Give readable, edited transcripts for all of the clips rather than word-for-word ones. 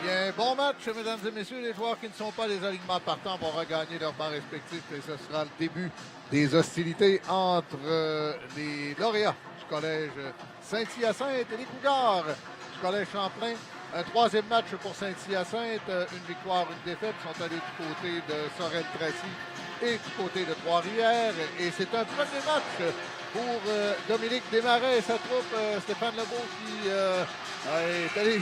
Bien, bon match, mesdames et messieurs. Les joueurs qui ne sont pas les alignements partants vont regagner leurs bancs respectifs et ce sera le début des hostilités entre les lauréats du collège Saint-Hyacinthe et les Cougars du collège Champlain. Un troisième match pour Saint-Hyacinthe, une victoire, une défaite. Ils sont allés du côté de Sorel-Tracy et du côté de Trois-Rivières. Et c'est un premier match pour Dominique Desmarais et sa troupe. Stéphane Lebeau qui est allé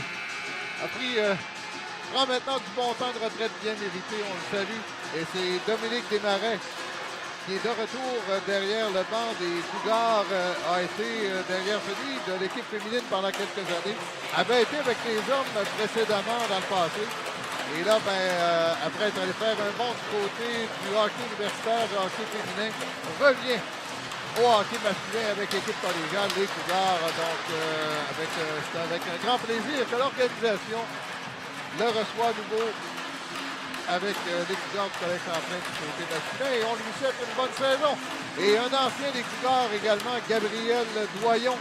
prend maintenant du bon temps de retraite bien mérité, on le salue. Et c'est Dominique Desmarais qui est de retour derrière le banc des Cougars, a été derrière celui de l'équipe féminine pendant quelques années, avait été avec les hommes précédemment dans le passé. Et là, après être allé faire un bond du côté du hockey universitaire, du hockey féminin, revient au hockey masculin avec l'équipe collégiale, les Cougars. Donc, c'est avec un grand plaisir que l'organisation le reçoit à nouveau avec les Cougars du collège Champlain du côté masculin. Et on lui souhaite une bonne saison. Et un ancien des Cougars également, Gabriel Doyon,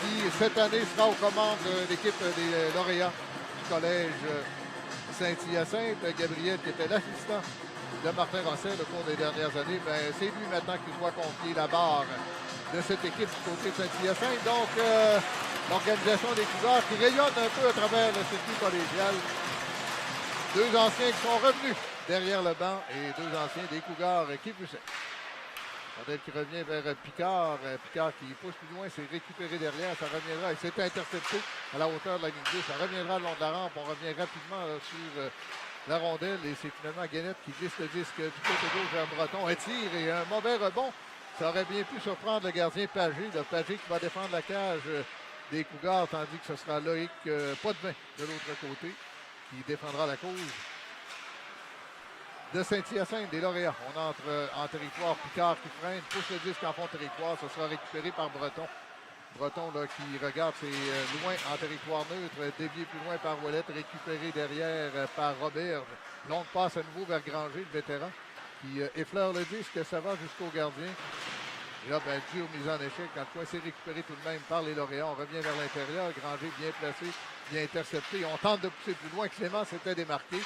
qui cette année sera aux commandes de l'équipe des lauréats du collège Saint-Hyacinthe. Gabriel qui était l'assistant de Martin Rossel au cours des dernières années, c'est lui maintenant qui doit confier la barre de cette équipe du côté de Saint-Hyacinthe. Donc, l'organisation des Cougars qui rayonne un peu à travers le circuit collégial. Deux anciens qui sont revenus derrière le banc et deux anciens des Cougars qui poussaient. Rondelle qui revient vers Picard. Picard qui pousse plus loin, c'est récupéré derrière. Ça reviendra et c'est intercepté à la hauteur de la ligne 2. Ça reviendra le long de la rampe. On revient rapidement sur la rondelle et c'est finalement Guénette qui glisse le disque du côté gauche vers Breton. Un tir et un mauvais rebond. Ça aurait bien pu surprendre le gardien Pagé. Le Pagé qui va défendre la cage des Cougars, tandis que ce sera Loïc Potvin de l'autre côté qui défendra la cause de Saint-Hyacinthe, des lauréats. On entre en territoire. Picard qui freine, pousse le disque en fond de territoire. Ce sera récupéré par Breton. Breton là, qui regarde, c'est loin en territoire neutre, dévié plus loin par Ouellette, récupéré derrière par Roberge. Longue passe à nouveau vers Granger, le vétéran, qui effleure le disque. Ça va jusqu'au gardien. Et là, dur mise en échec. Quand le coin s'est récupéré tout de même par les lauréats, on revient vers l'intérieur. Granger bien placé, bien intercepté. On tente de pousser plus loin. Clément s'était démarqué.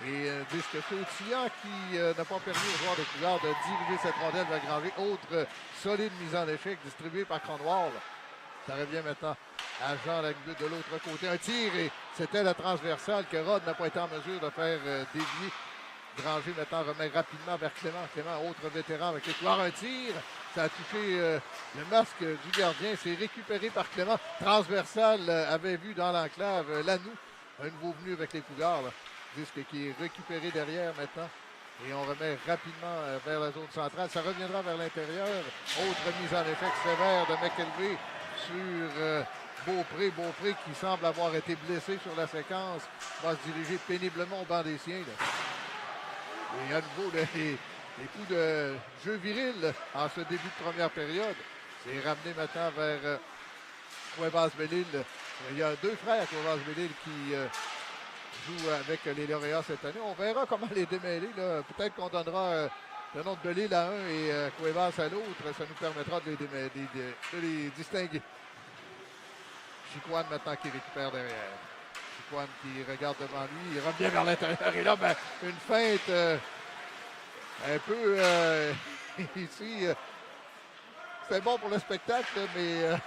Et disque sautillant qui n'a pas permis aux joueurs de Cougars de diriger cette rondelle vers Granger. Autre solide mise en échec distribuée par Cornwall. Ça revient maintenant à Jean Lagueux de l'autre côté. Un tir et c'était la transversale que Rod n'a pas été en mesure de faire dévier. Granger maintenant remet rapidement vers Clément. Clément, autre vétéran avec les Cougars. Un tir. Ça a touché le masque du gardien. C'est récupéré par Clément. Transversal avait vu dans l'enclave Lanoux. Un nouveau venu avec les Cougars. Là. Disque qui est récupéré derrière maintenant. Et on remet rapidement vers la zone centrale. Ça reviendra vers l'intérieur. Autre mise en échec sévère de McKelvey sur Beaupré. Beaupré qui semble avoir été blessé sur la séquence. Va se diriger péniblement au banc des siens. Là. Et à nouveau, les coups de jeu viril en ce début de première période. C'est ramené maintenant vers Cuevas-Bellil. Il y a deux frères Cuevas-Bellil qui jouent avec les lauréats cette année. On verra comment les démêler. Peut-être qu'on donnera le nom de Bellil à un et Cuevas à l'autre. Ça nous permettra de les distinguer. Chicoine maintenant qui récupère derrière. Chicoine qui regarde devant lui. Il revient vers l'intérieur. Et là, une feinte un peu ici. C'était bon pour le spectacle, mais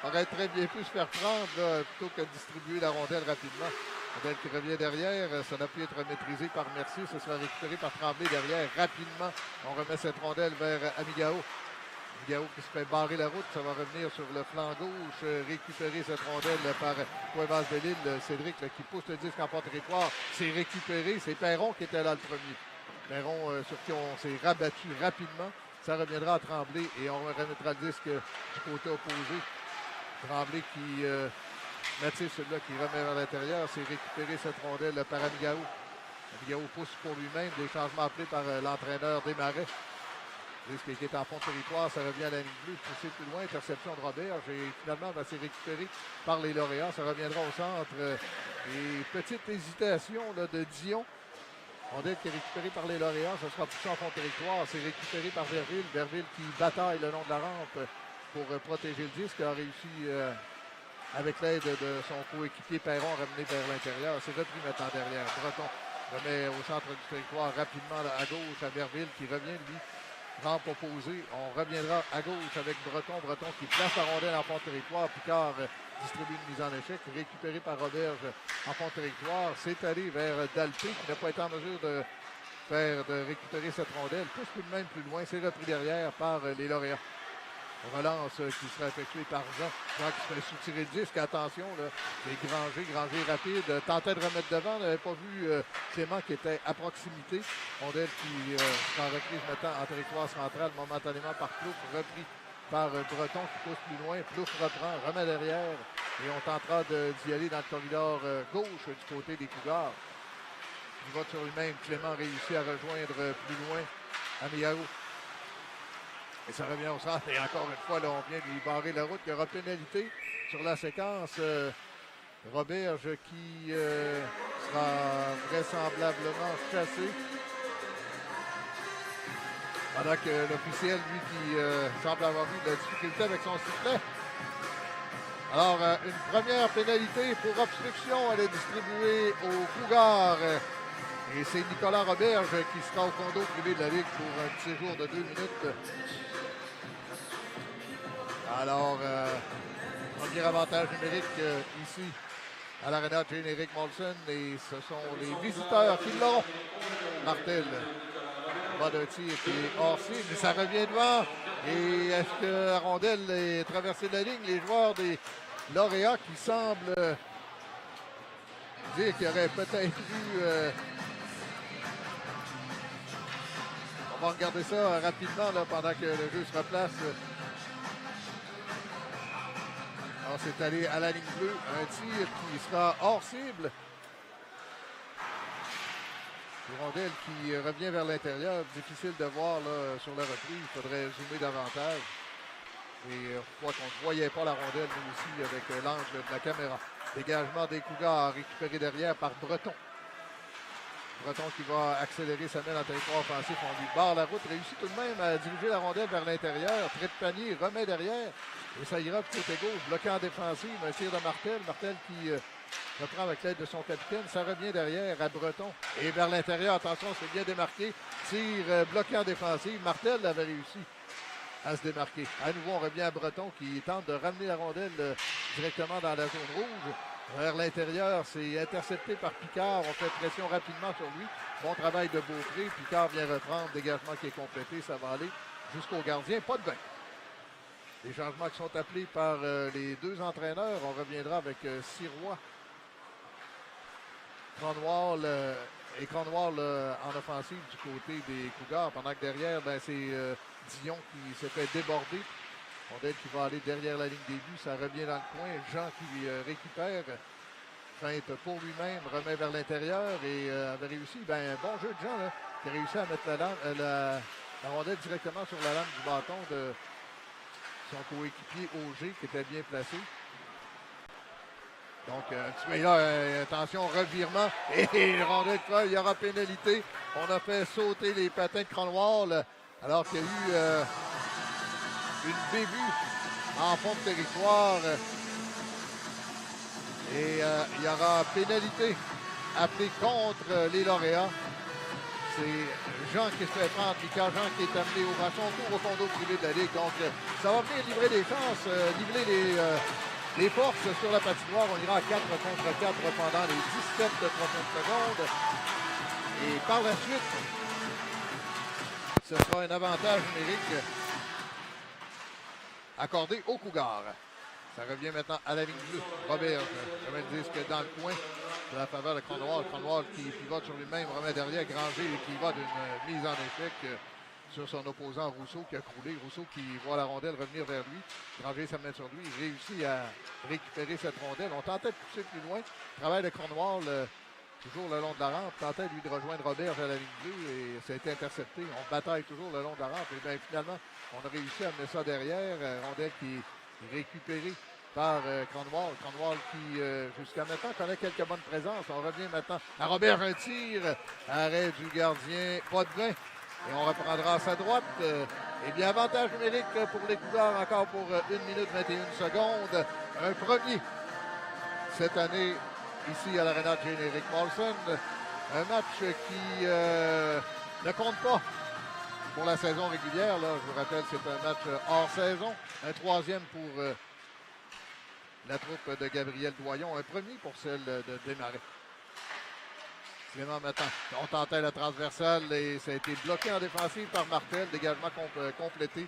aurait très bien pu se faire prendre plutôt que de distribuer la rondelle rapidement. Rondelle qui revient derrière. Ça n'a pu être maîtrisé par Mercier. Ce sera récupéré par Tremblay derrière. Rapidement, on remet cette rondelle vers Amigao. Amigao qui se fait barrer la route. Ça va revenir sur le flanc gauche. Récupérer cette rondelle par Cuevas-Bellil. Cédric qui pousse le disque en porte-territoire. C'est récupéré. C'est Perron qui était là le premier. Perron sur qui on s'est rabattu rapidement. Ça reviendra à Tremblay et on remettra le disque du côté opposé. Tremblay qui... Mathis, celui-là qui remet vers l'intérieur, c'est récupéré cette rondelle par Amigao. Amigao pousse pour lui-même, des changements appelés par l'entraîneur Desmarais. Disque qui est en fond de territoire, ça revient à la ligne bleue, poussé plus loin, interception de Robert. Et finalement, c'est récupéré par les lauréats. Ça reviendra au centre. Et petite hésitation là, de Dion. Rondelle qui est récupérée par les lauréats, ce sera poussé en fond de territoire. C'est récupéré par Verville. Verville qui bataille le long de la rampe pour protéger le disque. A réussi avec l'aide de son coéquipier Perron ramené vers l'intérieur. C'est repris maintenant derrière. Breton remet au centre du territoire rapidement à gauche à Verville qui revient, lui, rampe opposée. On reviendra à gauche avec Breton. Breton qui place la rondelle en fond de territoire. Picard distribue une mise en échec, récupéré par Roberge en fond de territoire. C'est allé vers Dalpé qui n'a pas été en mesure de récupérer cette rondelle. Pousse tout de même plus loin. C'est repris derrière par les lauréats. Relance qui sera effectuée par Jean. Jean qui se fait soutirer le disque. Attention, là, c'est Granger rapide. Tentait de remettre devant. On n'avait pas vu Clément qui était à proximité. Rondelle qui sera reprise maintenant en territoire central momentanément par Plouf. Repris par Breton qui pousse plus loin. Plouf reprend, remet derrière. Et on tentera d'y aller dans le corridor gauche du côté des Cougars. Il va sur lui-même. Clément réussit à rejoindre plus loin Amiao. Et ça revient au centre. Et encore une fois, là, on vient de lui barrer la route. Il y aura pénalité sur la séquence. Roberge qui sera vraisemblablement chassé. Pendant que l'officiel, lui, qui semble avoir eu de la difficulté avec son sifflet. Alors, une première pénalité pour obstruction. Elle est distribuée aux Cougars. Et c'est Nicolas Roberge qui sera au condo privé de la Ligue pour un petit séjour de 2 minutes. Alors, premier avantage numérique ici à l'aréna Jane Eric Molson. Et ce sont les visiteurs qui l'auront. Martel va d'un tir qui est hors cible, mais ça revient devant. Et est-ce que la rondelle est traversée de la ligne? Les joueurs des lauréats qui semblent dire qu'il y aurait peut-être eu... on va regarder ça rapidement là, pendant que le jeu se replace. Alors, c'est allé à la ligne bleue. Un tir qui sera hors cible. Une rondelle qui revient vers l'intérieur. Difficile de voir là, sur la reprise. Il faudrait zoomer davantage. Et je crois qu'on ne voyait pas la rondelle, nous aussi, avec l'angle de la caméra. Dégagement des Cougars récupéré derrière par Breton. Breton qui va accélérer sa main en territoire offensif. On lui barre la route. Réussit tout de même à diriger la rondelle vers l'intérieur. Trait de panier, remet derrière. Et ça ira du côté gauche. Bloqué en défensive. Un tir de Martel. Martel qui reprend avec l'aide de son capitaine. Ça revient derrière à Breton. Et vers l'intérieur. Attention, c'est bien démarqué. Tir bloqué en défensive. Martel avait réussi à se démarquer. À nouveau, on revient à Breton qui tente de ramener la rondelle directement dans la zone rouge. Vers l'intérieur, c'est intercepté par Picard. On fait pression rapidement sur lui. Bon travail de Beaupré. Picard vient reprendre. Dégagement qui est complété. Ça va aller jusqu'au gardien. Pas de bain. Les changements qui sont appelés par les deux entraîneurs. On reviendra avec Sirois. Cronwall et Cronwall en offensive du côté des Cougars. Pendant que derrière, ben, c'est Dion qui s'est fait déborder. Rondelle qui va aller derrière la ligne des buts. Ça revient dans le coin. Jean qui récupère. Feinte pour lui-même. Remet vers l'intérieur. Et avait réussi. Ben, bon jeu de Jean là, qui a réussi à mettre la rondelle directement sur la lame du bâton de son coéquipier Auger qui était bien placé. Donc, là, attention, revirement. Et rondelle, il y aura pénalité. On a fait sauter les patins de Cronwall alors qu'il y a eu une bévue en fond de territoire. Et il y aura pénalité appelée contre les lauréats. C'est Jean qui se fait prendre, Picard Jean qui est amené au son tour au condo privé de la Ligue. Donc, ça va venir livrer des chances, niveler les forces sur la patinoire. On ira à 4 contre 4 pendant les 17 prochaines secondes. Et par la suite, ce sera un avantage numérique accordé aux Cougars. Ça revient maintenant à la ligne bleue. Robert remet le disque dans le coin de la faveur de Cronwall. Cronwall qui pivote sur lui-même, remet derrière Granger qui va d'une mise en échec sur son opposant Rousseau qui a croulé. Rousseau qui voit la rondelle revenir vers lui. Granger s'amène sur lui. Il réussit à récupérer cette rondelle. On tentait de pousser plus loin. Travail de Cronwall toujours le long de la rampe. Tentait lui de rejoindre Robert à la ligne bleue et ça a été intercepté. On bataille toujours le long de la rampe. Et bien finalement, on a réussi à amener ça derrière. Rondelle qui est récupérée par Cronwall. Cronwall qui, jusqu'à maintenant, connaît quelques bonnes présences. On revient maintenant à Robert, un tir. Arrêt du gardien. Pas de bain. Et on reprendra à sa droite. Eh bien, avantage numérique pour les Cougars encore pour 1 minute 21 secondes. Un premier cette année ici à l'Arena de Jane-Éric Molson. Un match qui ne compte pas pour la saison régulière. Là, je vous rappelle, c'est un match hors saison. Un troisième pour la troupe de Gabriel Doyon. Un premier pour celle de Desmarais. Clément maintenant, on tentait la transversale et ça a été bloqué en défensive par Martel. Dégagement complété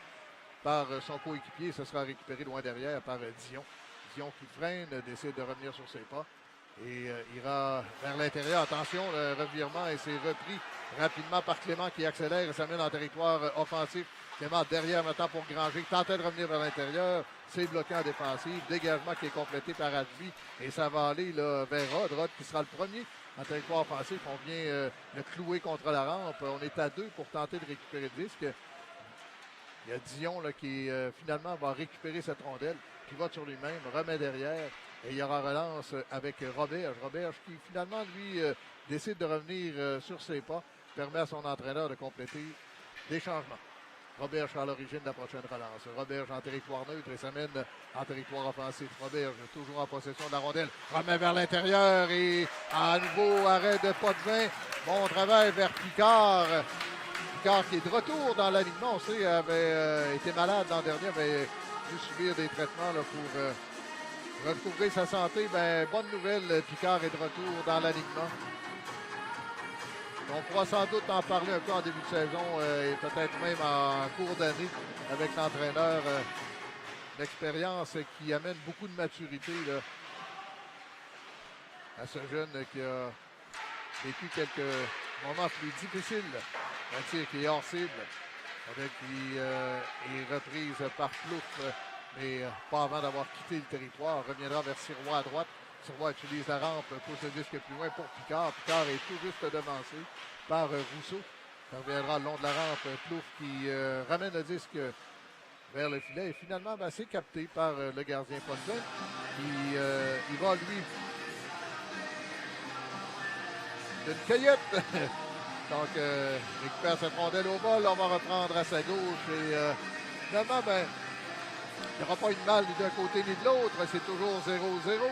par son coéquipier. Ce sera récupéré loin derrière par Dion. Dion qui freine, décide de revenir sur ses pas et ira vers l'intérieur. Attention, le revirement et c'est repris rapidement par Clément qui accélère et s'amène en territoire offensif. Clément derrière maintenant pour Granger. Tentait de revenir vers l'intérieur. C'est bloqué en défensive. Dégagement qui est complété par Advi et ça va aller là, vers Rod. Rod qui sera le premier en territoire offensif. On vient le clouer contre la rampe. On est à 2 pour tenter de récupérer le disque. Il y a Dion là, qui finalement va récupérer cette rondelle. Pivote sur lui-même, remet derrière. Et il y aura relance avec Roberge. Roberge qui finalement, lui, décide de revenir sur ses pas. Permet à son entraîneur de compléter des changements. Roberge à l'origine de la prochaine relance. Roberge en territoire neutre et s'amène en territoire offensif. Roberge toujours en possession de la rondelle. Remet vers l'intérieur et à nouveau arrêt de Potvin. Bon travail vers Picard. Picard qui est de retour dans l'alignement. On sait, avait été malade l'an dernier, avait dû subir des traitements là, pour recouvrer sa santé. Ben, bonne nouvelle, Picard est de retour dans l'alignement. On pourra sans doute en parler un peu en début de saison et peut-être même en cours d'année avec l'entraîneur d'expérience qui amène beaucoup de maturité là, à ce jeune qui a vécu quelques moments plus difficiles. Un tir qui est hors cible, avec qui est reprise par Plouf, mais pas avant d'avoir quitté le territoire. Reviendra vers Sirois à droite. Sirois utilise la rampe, pousse le disque plus loin pour Picard. Picard est tout juste devancé par Rousseau. Ça reviendra le long de la rampe. Plouf qui ramène le disque vers le filet. Et finalement, ben, c'est capté par le gardien Potvin. Il va, lui, d'une cueillette. Donc, récupère cette rondelle au vol. On va reprendre à sa gauche. Et finalement, ben, il n'y aura pas eu de mal ni d'un côté ni de l'autre. C'est toujours 0-0.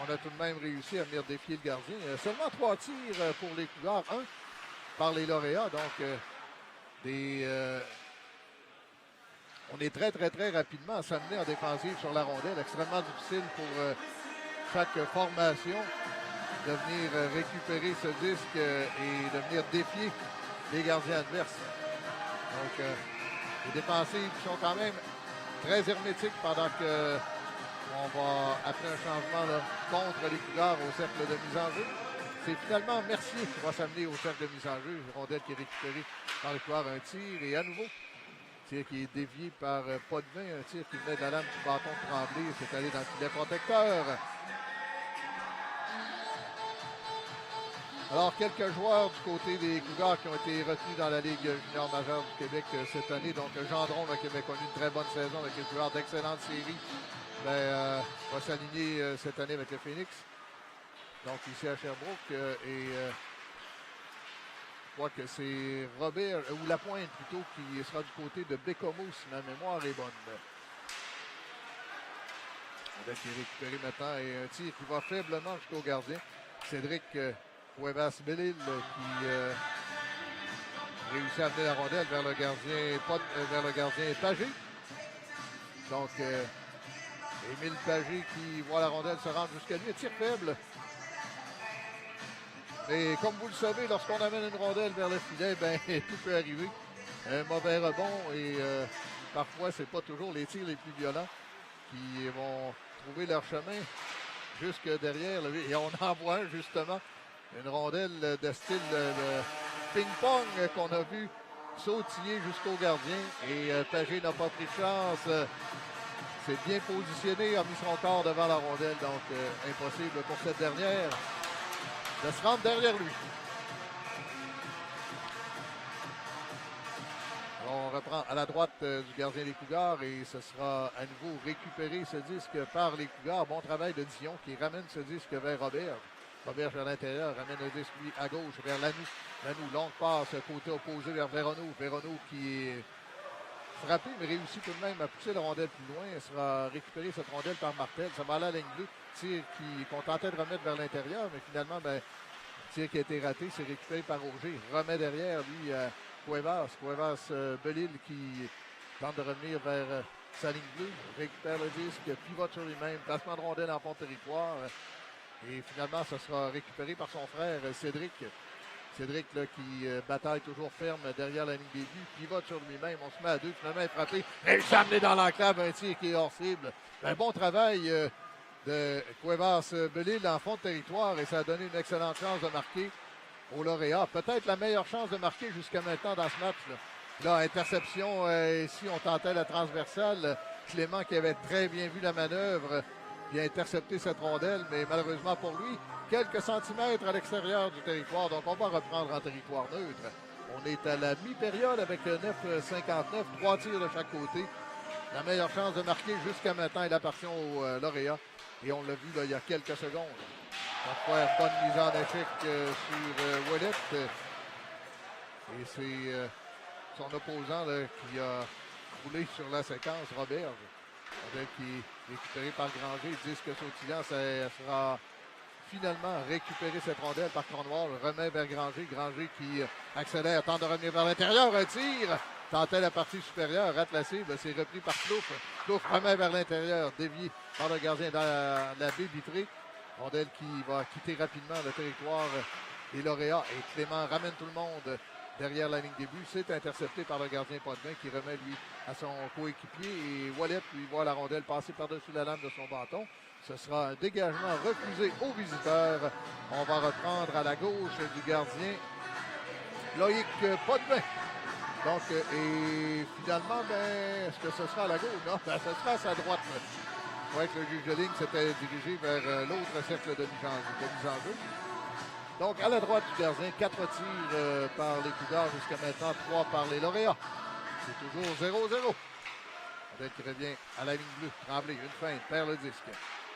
On a tout de même réussi à venir défier le gardien. Seulement 3 tirs pour les Cougars. 1 par les lauréats. Donc, on est très, très, très rapidement à s'amener en défensive sur la rondelle. Extrêmement difficile pour chaque formation de venir récupérer ce disque et de venir défier les gardiens adverses. Donc, les défensives sont quand même très hermétiques pendant que on va, après un changement là, contre les Cougars au cercle de mise en jeu. C'est finalement Mercier qui va s'amener au cercle de mise en jeu. Une rondelle qui est récupérée par les Cougars. Un tir et à nouveau, tir qui est dévié par Potvin. Un tir qui venait de la lame du bâton de Tremblay. C'est allé dans le filet protecteur. Alors, quelques joueurs du côté des Cougars qui ont été retenus dans la Ligue junior majeure du Québec cette année. Donc, Gendron, qui avait connu une très bonne saison avec les joueurs d'excellente série, va s'aligner cette année avec le Phoenix. Donc, ici à Sherbrooke. Je crois que c'est Robert, ou Lapointe plutôt, qui sera du côté de Bécomo, si ma mémoire est bonne. On qui est récupéré maintenant et un tir qui va faiblement jusqu'au gardien. Cédric Cuevas-Bellil qui réussit à amener la rondelle vers le gardien Pagé. Donc, Émile Pagé qui voit la rondelle se rendre jusqu'à lui. Un tir faible. Et comme vous le savez, lorsqu'on amène une rondelle vers le filet, ben, tout peut arriver. Un mauvais rebond et parfois, c'est pas toujours les tirs les plus violents qui vont trouver leur chemin jusque derrière. Et on en voit un, justement, une rondelle de style de ping-pong qu'on a vu sautiller jusqu'au gardien. Et Pagé n'a pas pris de chance. C'est bien positionné, a mis son corps devant la rondelle. Donc, impossible pour cette dernière de se rendre derrière lui. On reprend à la droite du gardien des Cougars et ce sera à nouveau récupéré ce disque par les Cougars. Bon travail de Dion qui ramène ce disque vers Robert. Robert vers l'intérieur, ramène le disque, lui, à gauche, vers Lanoux. Lanoux, longue passe, côté opposé vers Véronneau. Véronneau qui est frappé, mais réussit tout de même à pousser la rondelle plus loin. Elle sera récupérée, cette rondelle, par Martel. Ça va aller à la ligne bleue. Tir qu'on tentait de remettre vers l'intérieur, mais finalement, tir qui a été raté, c'est récupéré par Auger. Remet derrière, lui, Cuevas. Cuevas, Belil qui tente de revenir vers sa ligne bleue. Récupère le disque, pivote sur lui-même. Placement de rondelle en fond de territoire. Et finalement, ça sera récupéré par son frère, Cédric. Cédric là, qui bataille toujours ferme derrière la ligne des buts, pivote sur lui-même, on se met à deux, finalement il est frappé, réussit à amener dans l'enclave un tir qui est hors cible. Un bon travail de Cuevas Belil en fond de territoire et ça a donné une excellente chance de marquer au lauréat. Peut-être la meilleure chance de marquer jusqu'à maintenant dans ce match. Là, interception, ici on tentait la transversale. Clément qui avait très bien vu la manœuvre, il a intercepté cette rondelle, mais malheureusement pour lui, quelques centimètres à l'extérieur du territoire. Donc, on va reprendre en territoire neutre. On est à la mi-période avec 9,59, 3 tirs de chaque côté. La meilleure chance de marquer jusqu'à maintenant, il appartient au lauréat. Et on l'a vu là, il y a quelques secondes. On va faire bonne mise en échec sur Ouellet. Et c'est son opposant là, qui a roulé sur la séquence, Robert. Qui est récupéré par Granger. Disque sautillant, ça sera finalement récupérer cette rondelle par Cornwall. Remet vers Granger. Granger qui accélère, tente de revenir vers l'intérieur. Un tir. Tentait la partie supérieure, rate la cible. C'est repris par Plouf. Plouf remet vers l'intérieur, dévié par le gardien dans la baie vitrée. Rondelle qui va quitter rapidement le territoire des lauréats. Et Clément ramène tout le monde derrière la ligne des buts. C'est intercepté par le gardien Potvin qui remet lui à son coéquipier. Et Ouellet lui voit la rondelle passer par-dessus la lame de son bâton. Ce sera un dégagement refusé aux visiteurs. On va reprendre à la gauche du gardien Loïc Potvin. Donc, et finalement, est-ce que ce sera à la gauche? Non, ce sera à sa droite. Je croyais que le juge de ligne s'était dirigé vers l'autre cercle de mise en jeu. Donc, à la droite du gardien, 4 tirs par les Cougars jusqu'à maintenant, 3 par les lauréats. C'est toujours 0-0. Avec qui revient à la ligne bleue. Tremblay, une feinte, perd le disque.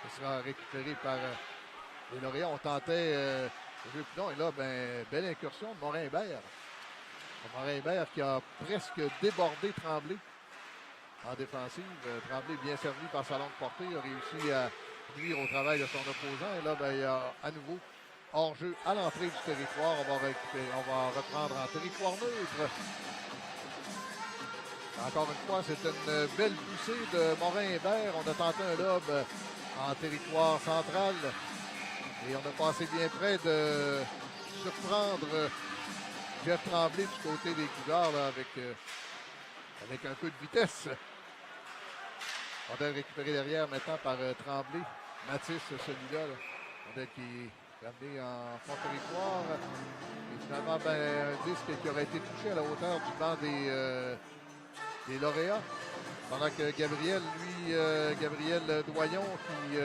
Ce sera récupéré par les lauréats. On tentait le jeu plus long. Et là, belle incursion de Morin-Hébert. Morin-Hébert qui a presque débordé Tremblay en défensive. Tremblay bien servi par sa longue portée. Il a réussi à nuire au travail de son opposant. Et là, il y a à nouveau hors-jeu à l'entrée du territoire. On va reprendre en territoire neutre. Encore une fois, c'est une belle poussée de Morin-Hébert. On a tenté un lob en territoire central. Et on a passé bien près de surprendre Jeff Tremblay du côté des Cougars là, avec un peu de vitesse. On doit récupérer derrière maintenant par Tremblay. Mathis, celui-là. On doit qui est ramené en fond de territoire. Et finalement, un disque qui aurait été touché à la hauteur du banc des lauréats. Pendant que Gabriel, Gabriel Doyon, qui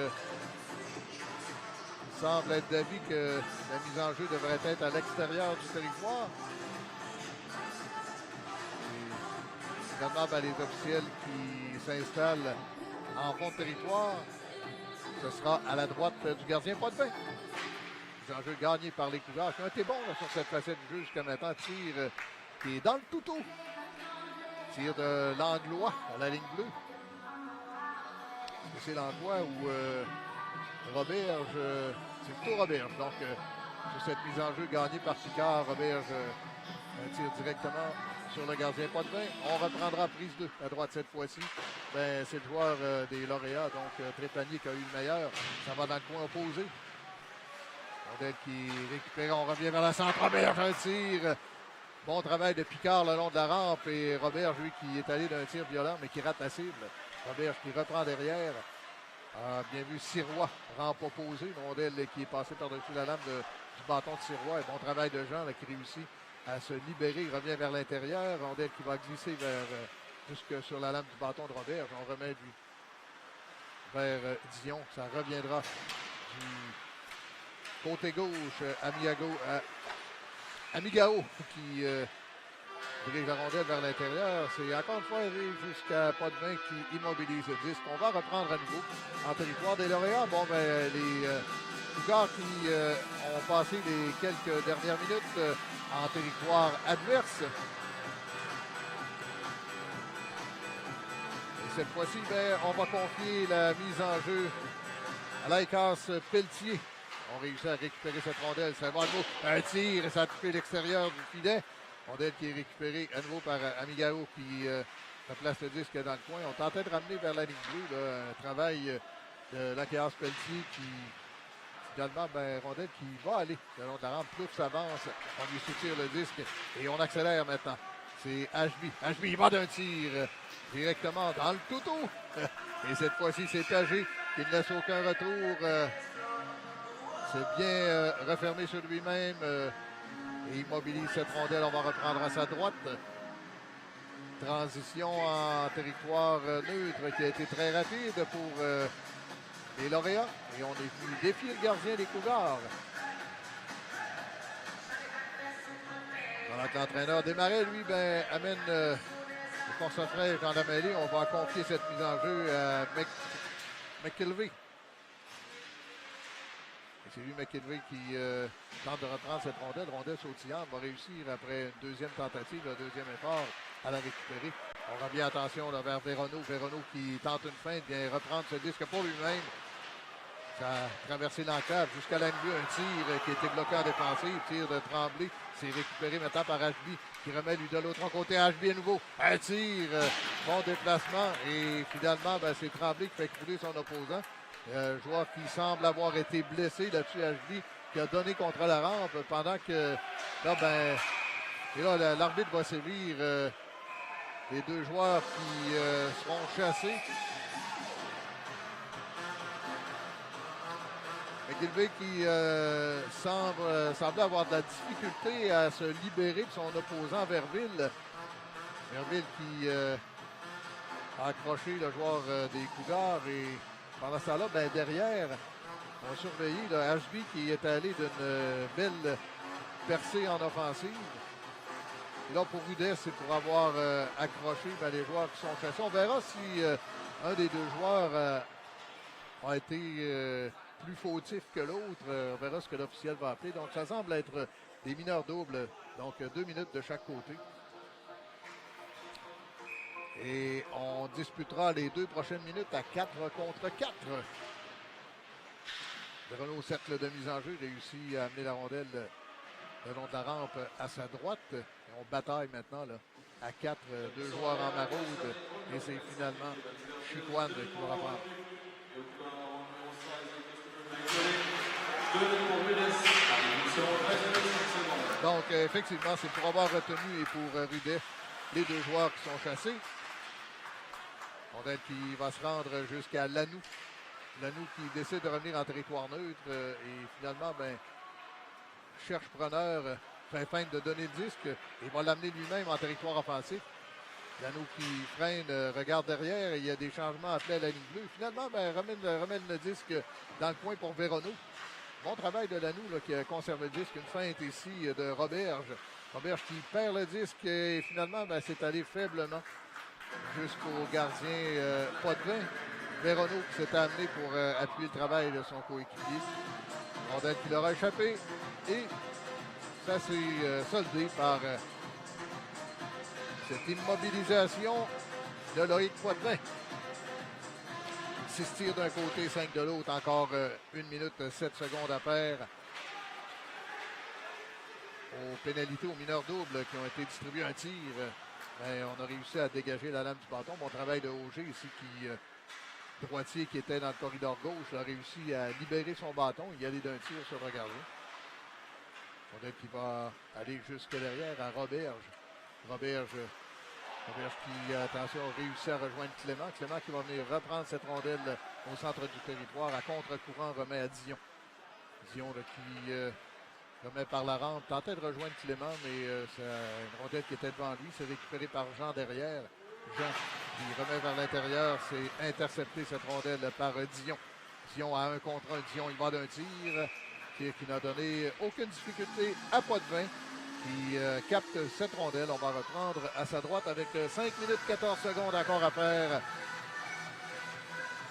semble être d'avis que la mise en jeu devrait être à l'extérieur du territoire. Et finalement, les officiels qui s'installent en fond de territoire, ce sera à la droite du gardien Potvin. Mise en jeu gagné par les Cougars qui ont été bons là, sur cette facette du jeu jusqu'à maintenant. Tir qui est dans le toutou. Tir de Langlois à la ligne bleue. C'est Langlois ou Roberge, c'est plutôt Roberge. Donc, sur cette mise en jeu gagnée par Picard, Roberge tire directement sur le gardien Potvin. On reprendra prise 2 à droite cette fois-ci. C'est le joueur des lauréats, donc Trépanier qui a eu le meilleur. Ça va dans le coin opposé. Rondelle qui récupère, on revient vers la centre. Roberge, un tir. Bon travail de Picard le long de la rampe et Roberge, lui, qui est allé d'un tir violent, mais qui rate la cible. Roberge qui reprend derrière. Bien vu, Sirois, rampe opposée. Rondelle qui est passée par-dessus la lame du bâton de Sirois. Et bon travail de Jean là, qui réussit à se libérer. Il revient vers l'intérieur. Rondelle qui va glisser jusque sur la lame du bâton de Roberge. On remet vers Dion. Ça reviendra du côté gauche. Amigao qui dirige la rondelle vers l'intérieur. C'est encore une fois arrivé jusqu'à Potvin qui immobilise le disque. On va reprendre à nouveau en territoire des lauréats. Les Cougars qui ont passé les quelques dernières minutes en territoire adverse. Et cette fois-ci, on va confier la mise en jeu à Laïkas Pelletier. On réussit à récupérer cette rondelle. C'est un tir et ça a touché l'extérieur du filet. Rondelle qui est récupérée à nouveau par Amigao qui place le disque dans le coin. On tentait de ramener vers la ligne bleue là, un travail de Laïkas Pelletier qui finalement, rondelle qui va aller le long de la rampe. Plus s'avance, on lui soutire le disque et on accélère maintenant. C'est Ashby. Ashby, il va d'un tir directement dans le toutou. Et cette fois-ci, c'est Agé qui ne laisse aucun retour. C'est bien refermé sur lui-même et immobilise cette rondelle. On va reprendre à sa droite. Transition en territoire neutre qui a été très rapide pour les lauréats. Et on est venu défier le gardien des Cougars. Pendant que l'entraîneur Desmarais, lui, amène le force fraîche dans la mêlée. On va confier cette mise en jeu à McKelvey. C'est lui, McKelvey, qui tente de reprendre cette rondelle. Rondelle sautillante va réussir après une deuxième tentative, un deuxième effort à la récupérer. On revient attention là, vers Véronneau. Véronneau qui tente une feinte, vient reprendre ce disque pour lui-même. Ça a traversé l'enclave jusqu'à la ligne bleue. Un tir qui a été bloqué en défensive. Tir de Tremblay. C'est récupéré maintenant par Ashby qui remet lui de l'autre côté. Ashby à nouveau. Un tir, bon déplacement. Et finalement, c'est Tremblay qui fait couler son opposant. Joueur qui semble avoir été blessé là-dessus, Ashby, qui a donné contre la rampe pendant que là, et là, l'arbitre va sévir les deux joueurs qui seront chassés. McKelvey qui semblait avoir de la difficulté à se libérer de son opposant Verville. Verville qui a accroché le joueur des Cougars et pendant ce temps-là, derrière, on a surveillé Ashby qui est allé d'une belle percée en offensive. Et là, pour Rudet, c'est pour avoir accroché les joueurs qui sont chassés. On verra si un des deux joueurs a été plus fautif que l'autre. On verra ce que l'officiel va appeler. Donc, ça semble être des mineurs doubles. Donc, 2 minutes de chaque côté. Et on disputera les 2 prochaines minutes à 4 contre 4. Renaud, cercle de mise en jeu, réussit à amener la rondelle le long de la rampe à sa droite. Et on bataille maintenant là, à 4, 2 joueurs en maraude. Et c'est finalement Chicoine qui va reprendre. Donc, effectivement, c'est pour avoir retenu et pour Rudet les deux joueurs qui sont chassés. Rondelle qui va se rendre jusqu'à Lanoux. Lanoux qui décide de revenir en territoire neutre et finalement, cherche preneur, fait feinte de donner le disque et va l'amener lui-même en territoire offensif. Lanoux qui freine, regarde derrière et il y a des changements appelés à la ligne bleue. Finalement, ramène le disque dans le coin pour Véronneau. Bon travail de Lanoux là, qui a conservé le disque. Une feinte ici de Roberge. Roberge qui perd le disque et finalement, c'est allé faiblement jusqu'au gardien Potvin. Véronneau qui s'est amené pour appuyer le travail de son coéquipier. Rondelle qui leur a échappé. Et ça s'est soldé par cette immobilisation de Loïc Potvin. 6 tirs d'un côté, 5 de l'autre. Encore 1 minute 7 secondes à faire. Aux pénalités, aux mineurs doubles qui ont été distribués un tir. On a réussi à dégager la lame du bâton. Bon travail de Auger ici qui, droitier qui était dans le corridor gauche, a réussi à libérer son bâton. Il y allait d'un tir sur le gardien. Rondelle qui va aller jusque derrière à Roberge. Roberge qui, attention, réussit à rejoindre Clément. Clément qui va venir reprendre cette rondelle au centre du territoire. À contre-courant, remet à Dion. Dion là, qui remet par la rampe. Tentait de rejoindre Clément, mais c'est une rondelle qui était devant lui. C'est récupéré par Jean derrière. Jean qui remet vers l'intérieur. C'est intercepté cette rondelle par Dion. Dion à 1 contre 1. Dion, il va d'un tir. Tir qui n'a donné aucune difficulté à Potvin. Qui capte cette rondelle. On va reprendre à sa droite avec 5 minutes 14 secondes encore à faire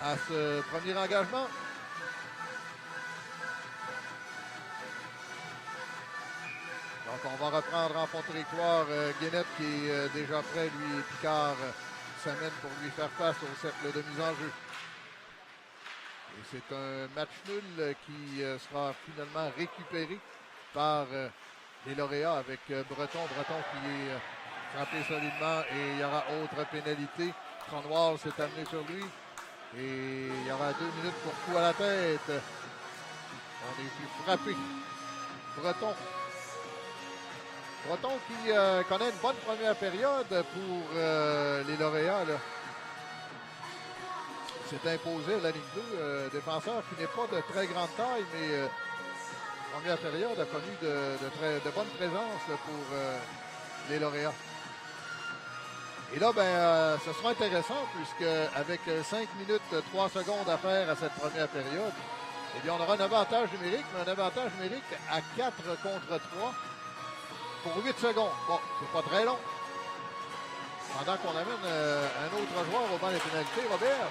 à ce premier engagement. Donc, on va reprendre en fond de territoire Guénette qui est déjà prêt. Lui, Picard s'amène pour lui faire face au cercle de mise en jeu. Et c'est un match nul qui sera finalement récupéré par les lauréats avec Breton. Breton qui est frappé solidement et il y aura autre pénalité. Cornwall s'est amené sur lui et il y aura 2 minutes pour coup à la tête. On est plus frappé. Breton. Breton qui connaît une bonne première période pour les lauréats. Là. S'est imposé à la ligne 2. Défenseur qui n'est pas de très grande taille, mais première période a connu de bonnes présences là, pour les lauréats. Et là, ce sera intéressant puisque avec 5 minutes 3 secondes à faire à cette première période, eh bien, on aura un avantage numérique, mais un avantage numérique à 4 contre 3 pour 8 secondes. Bon, c'est pas très long. Pendant qu'on amène un autre joueur au banc des pénalités, Robert.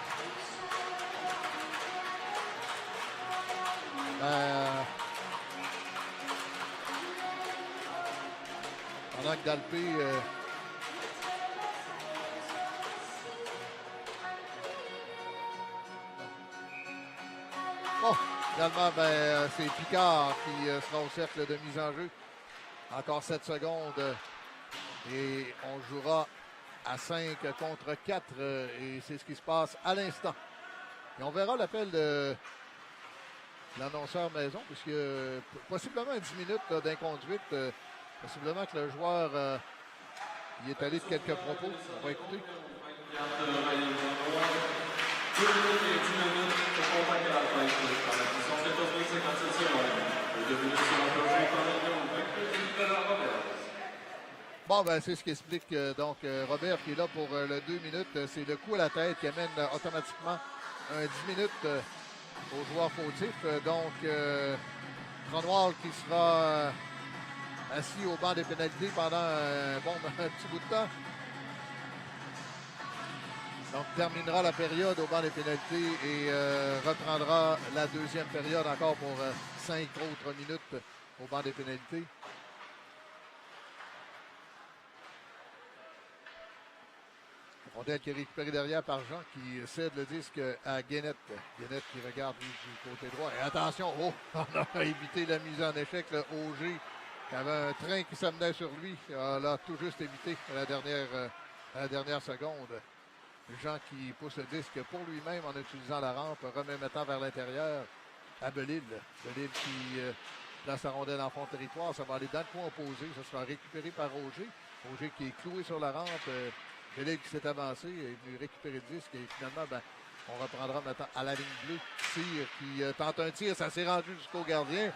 Pendant que Dalpé bon, finalement, c'est Picard qui sera au cercle de mise en jeu. Encore 7 secondes et on jouera à 5 contre 4 et c'est ce qui se passe à l'instant. Et on verra l'appel de l'annonceur maison, puisque possiblement 10 minutes d'inconduite, possiblement que le joueur y est allé de quelques propos. On va écouter. Bon, c'est ce qui explique donc Robert qui est là pour le 2 minutes. C'est le coup à la tête qui amène automatiquement un 10 minutes au joueur fautif. Donc, Cornwall qui sera assis au banc des pénalités pendant un petit bout de temps. Donc, terminera la période au banc des pénalités et reprendra la deuxième période encore pour 5 autres minutes au banc des pénalités. Rondelle qui est récupérée derrière par Jean qui cède le disque à Guénette. Guénette qui regarde lui, du côté droit. Et attention, on a évité la mise en échec. Le Auger qui avait un train qui s'amenait sur lui. On l'a tout juste évité à la dernière seconde. Jean qui pousse le disque pour lui-même en utilisant la rampe, remettant vers l'intérieur à Belil. Belil qui place la rondelle en fond de territoire. Ça va aller dans le coin opposé. Ça sera récupéré par Auger. Auger qui est cloué sur la rampe. Belil qui s'est avancé, est venu récupérer le disque et finalement, on reprendra maintenant à la ligne bleue. Tir qui tente un tir, ça s'est rendu jusqu'au gardien.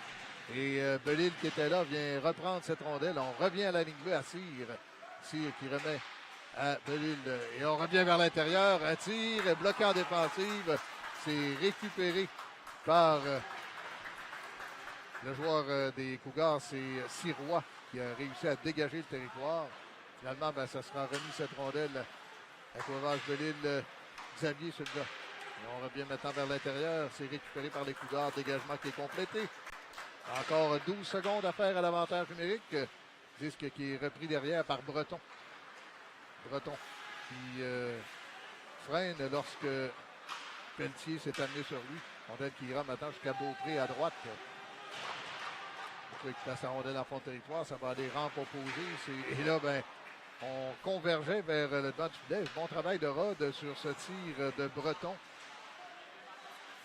Et Belil qui était là vient reprendre cette rondelle. On revient à la ligne bleue à Cyr. Cyr qui remet à Belil. Et on revient vers l'intérieur. Un tir bloqué en défensive. C'est récupéré par le joueur des Cougars. C'est Sirois qui a réussi à dégager le territoire. Finalement, ça sera remis cette rondelle avec l'ouvrage de l'île Xavier celui-là. Et on revient maintenant vers l'intérieur. C'est récupéré par les Cougars. Dégagement qui est complété. Encore 12 secondes à faire à l'avantage numérique. Disque qui est repris derrière par Breton. Breton qui freine lorsque Pelletier s'est amené sur lui. Rondelle qui ira maintenant jusqu'à Beaupré à droite. Beaupré qui place la rondelle en fond de territoire. Ça va aller rampe opposée. Et là, on convergeait vers le devant du filet. Bon travail de Rod sur ce tir de Breton.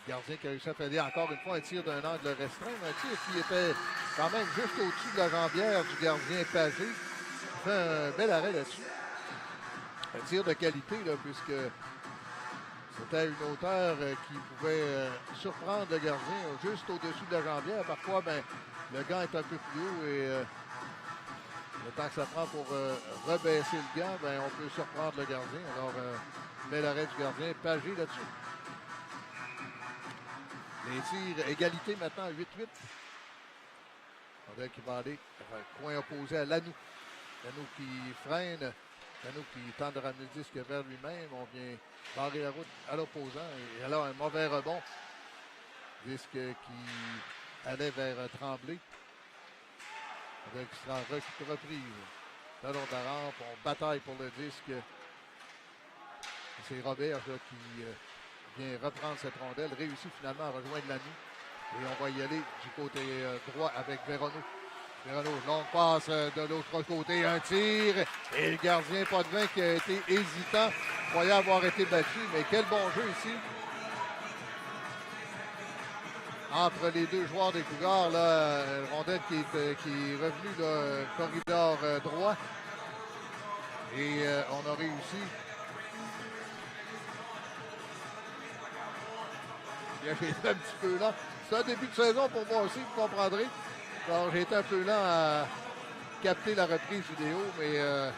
Le gardien qui a réussi à faire encore une fois un tir d'un angle restreint. Un tir qui était quand même juste au-dessus de la jambière du gardien Pagé. Il fait un bel arrêt là-dessus. Un tir de qualité, là, puisque c'était à une hauteur qui pouvait surprendre le gardien juste au-dessus de la jambière. Parfois, le gant est un peu plus haut et le temps que ça prend pour rebaisser le gant, on peut surprendre le gardien. Alors, bel arrêt du gardien, Pagé là-dessus. Les tirs, égalité maintenant, 8-8. Rondelle qui va aller coin opposé à Lanou. Lanou qui freine. Lanou qui tente de ramener le disque vers lui-même. On vient barrer la route à l'opposant. Et alors, un mauvais rebond. Disque qui allait vers Tremblay. Rondelle qui sera reprise. Le long de la rampe, on bataille pour le disque. C'est Robert là, qui vient reprendre cette rondelle, réussit finalement à rejoindre Lamy. Et on va y aller du côté droit avec Véronneau. Véronneau, longue passe de l'autre côté, un tir. Et le gardien Potvin qui a été hésitant, croyait avoir été battu. Mais quel bon jeu ici. Entre les deux joueurs des Cougars, là, rondelle qui est revenu là, corridor droit. Et on a réussi. J'ai été un petit peu lent. C'est un début de saison pour moi aussi, vous comprendrez. Alors, j'ai été un peu lent à capter la reprise vidéo, mais je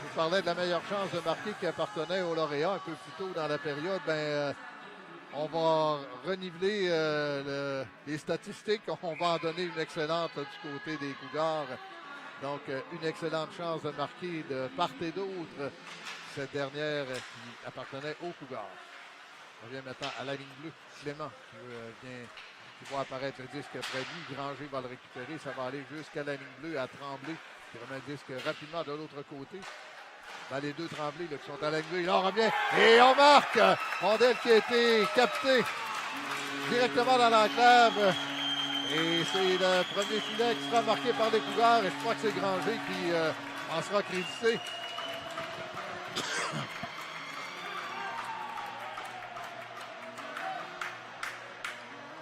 vous parlais de la meilleure chance de marquer qui appartenait au lauréat un peu plus tôt dans la période. On va reniveler les statistiques. On va en donner une excellente du côté des Cougars. Donc, une excellente chance de marquer de part et d'autre cette dernière qui appartenait aux Cougars. On revient maintenant à la ligne bleue. Clément qui va apparaître le disque près de lui. Granger va le récupérer. Ça va aller jusqu'à la ligne bleue à Tremblay qui remet le disque rapidement de l'autre côté. Les deux Tremblay là, qui sont à la ligne bleue. Là, on revient et on marque! Rondelle qui a été captée directement dans l'enclave. Et c'est le premier filet qui sera marqué par les Cougars. Et je crois que c'est Granger qui en sera crédité.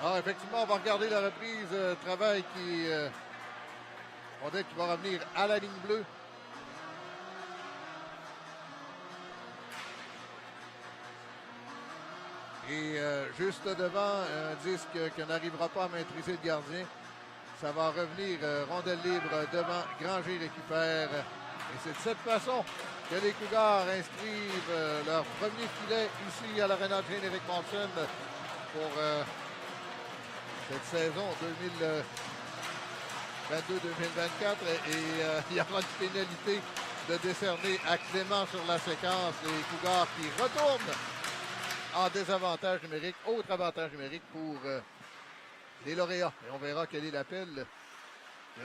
Alors, effectivement, on va regarder la reprise. Travail qui va revenir à la ligne bleue. Et juste devant, un disque qui n'arrivera pas à maîtriser le gardien. Ça va revenir, rondelle libre devant. Granger récupère. Et c'est de cette façon que les Cougars inscrivent leur premier filet ici à l'Arena Jane-Éric Monson pour cette saison 2022-2024. Et il y aura une pénalité de décerner à Clément sur la séquence. Les Cougars qui retournent en désavantage numérique, autre avantage numérique pour les lauréats. Et on verra quel est l'appel de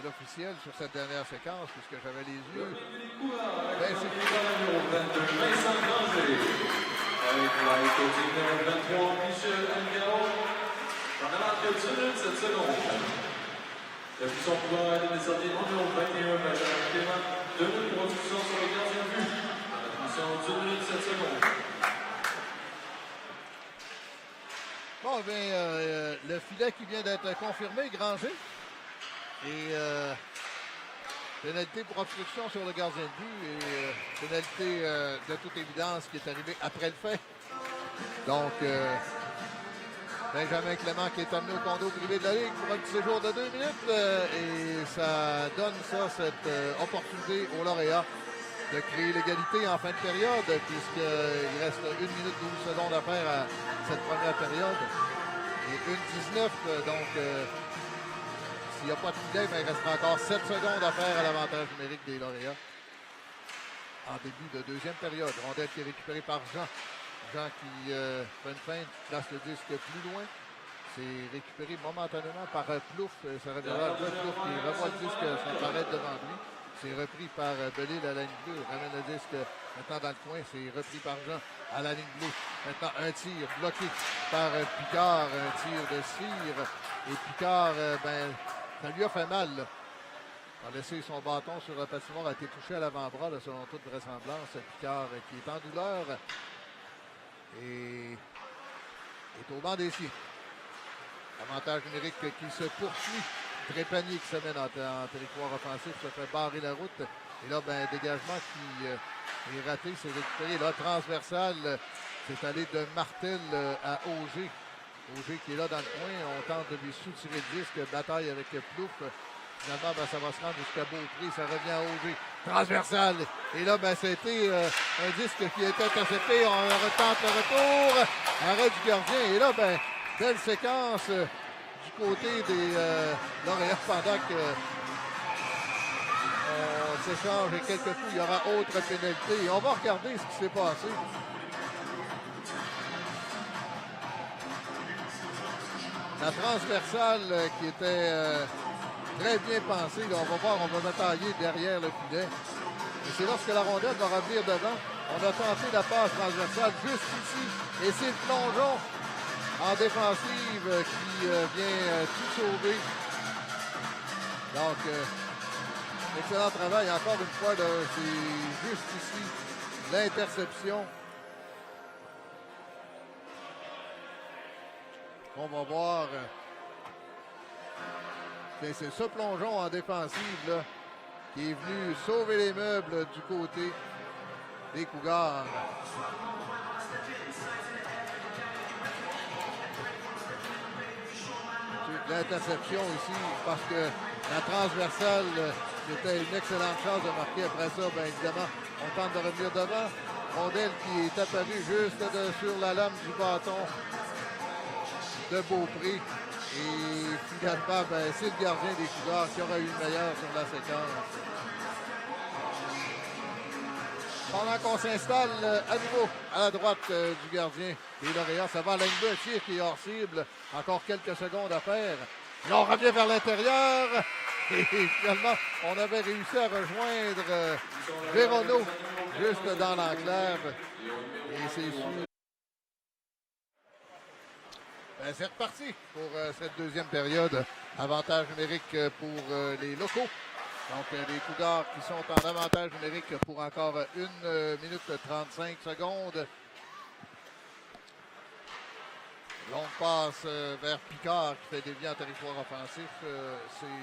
l'officiel sur cette dernière séquence, puisque j'avais les yeux. C'est numéro 22, Vincent Granger. Avec la coaching numéro 23, Michel Angaro. Dans la marque de 2 minutes 7 secondes. Depuis son pouvoir est décerné en numéro 21, Benjamin Clément. 2 minutes de production sur le gardien de but. Dans la position 2 minutes 7 secondes. Bon, le filet qui vient d'être confirmé, Granger. Et pénalité pour obstruction sur le gardien de but. Et pénalité de toute évidence qui est arrivée après le fait. Donc, Benjamin Clément qui est amené au condo privé de la Ligue pour un petit séjour de 2 minutes. Et ça donne cette opportunité aux lauréats de créer l'égalité en fin de période, puisqu'il reste 1 minute 12 secondes à faire à cette première période. Et 1-19, donc s'il n'y a pas de filet, il restera encore 7 secondes à faire à l'avantage numérique des lauréats. En début de deuxième période, rondelle qui est récupérée par Jean. Jean qui fait une feinte, place le disque plus loin. C'est récupéré momentanément par Plouffe. Ça révélera Plouffe qui revoit le disque s'apparaître devant lui. C'est repris par Belil à la ligne bleue. Ramène le disque maintenant dans le coin. C'est repris par Jean à la ligne bleue. Maintenant un tir bloqué par Picard. Un tir de cire. Et Picard, ça lui a fait mal. Là. Il a laissé son bâton sur le patinoire, a été touché à l'avant-bras, selon toute vraisemblance. Picard qui est en douleur. Et est au banc des siens. Avantage numérique qui se poursuit. Trépanier qui se mène en territoire offensif, se fait barrer la route. Et là, dégagement qui est raté, c'est récupéré. Là, transversal, c'est allé de Martel à Auger. Auger qui est là dans le coin. On tente de lui soutirer le disque. Bataille avec Plouffe. Finalement, ça va se rendre jusqu'à Beaupré. Ça revient à Auger. Transversal. Et là, c'était un disque qui était intercepté. On retente le retour. Arrêt du gardien. Et là, belle séquence du côté des lauréats pendant que on s'échange et quelques coups. Il y aura autre pénalité. Et on va regarder ce qui s'est passé. La transversale qui était très bien pensé. Là, on va voir, on va batailler derrière le filet. Et c'est lorsque la rondelle va revenir devant. On a tenté la passe transversale juste ici. Et c'est le plongeon en défensive qui vient tout sauver. Donc, excellent travail. Encore une fois, c'est juste ici. L'interception. On va voir. C'est ce plongeon en défensive là, qui est venu sauver les meubles du côté des Cougars. L'interception ici, parce que la transversale, c'était une excellente chance de marquer. Après ça, bien évidemment, on tente de revenir devant. Rondelle qui est apparue juste sur la lame du bâton de Beaupré. Et finalement, ben, c'est le gardien des Cougars qui aura eu le meilleur sur la séquence. Pendant qu'on s'installe à nouveau à la droite du gardien des Lauréats, ça va à la ligne bleue, tir qui est hors cible. Encore quelques secondes à faire. Là, on revient vers l'intérieur. Et finalement, on avait réussi à rejoindre Véronneau juste dans l'enclave. Et c'est sûr. Ben, c'est reparti pour cette deuxième période. Avantage numérique pour les locaux. Donc, les Cougars qui sont en avantage numérique pour encore 1 minute 35 secondes. Longue passe vers Picard qui fait dévier en territoire offensif. C'est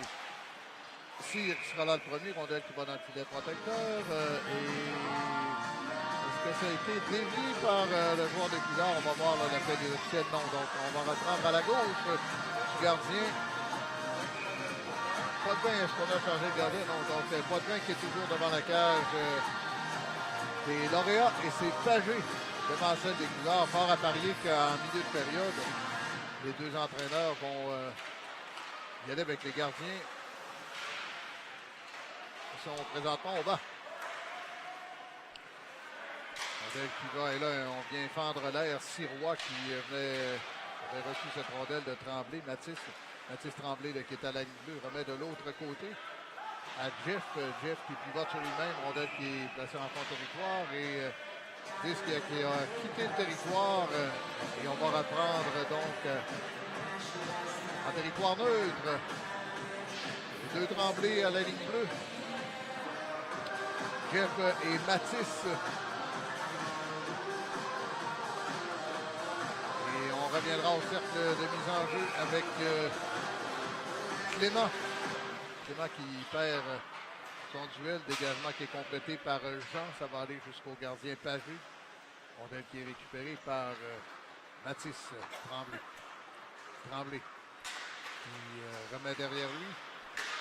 Cyr qui sera là le premier. Rondelle qui va dans le filet protecteur. Est-ce que ça a été dévié par le joueur des Cougars? On va voir l'appel des officiels. Non. Donc, on va reprendre à la gauche du gardien. Potvin, est-ce qu'on a changé de gardien? Non. Donc, Potvin qui est toujours devant la cage des Lauréats. Et c'est Pagé devant celle des Cougars. Fort à parier qu'en milieu de période, les deux entraîneurs vont y aller avec les gardiens qui sont présentement au banc. Rondelle qui va, et là, on vient fendre l'air. Sirois qui avait reçu cette rondelle de Tremblay. Mathis Tremblay là, qui est à la ligne bleue, remet de l'autre côté à Jeff. Jeff qui pivote sur lui-même. Rondelle qui est placée en fond de territoire. Et Disque qui a quitté le territoire. Et on va reprendre donc en territoire neutre. Les deux Tremblay à la ligne bleue. Jeff et Mathis. On reviendra au cercle de mise en jeu avec Clément. Clément qui perd son duel. Dégagement qui est complété par Jean. Ça va aller jusqu'au gardien Pagé. Rondelle qui est récupéré par Mathis Tremblay. Tremblay qui remet derrière lui.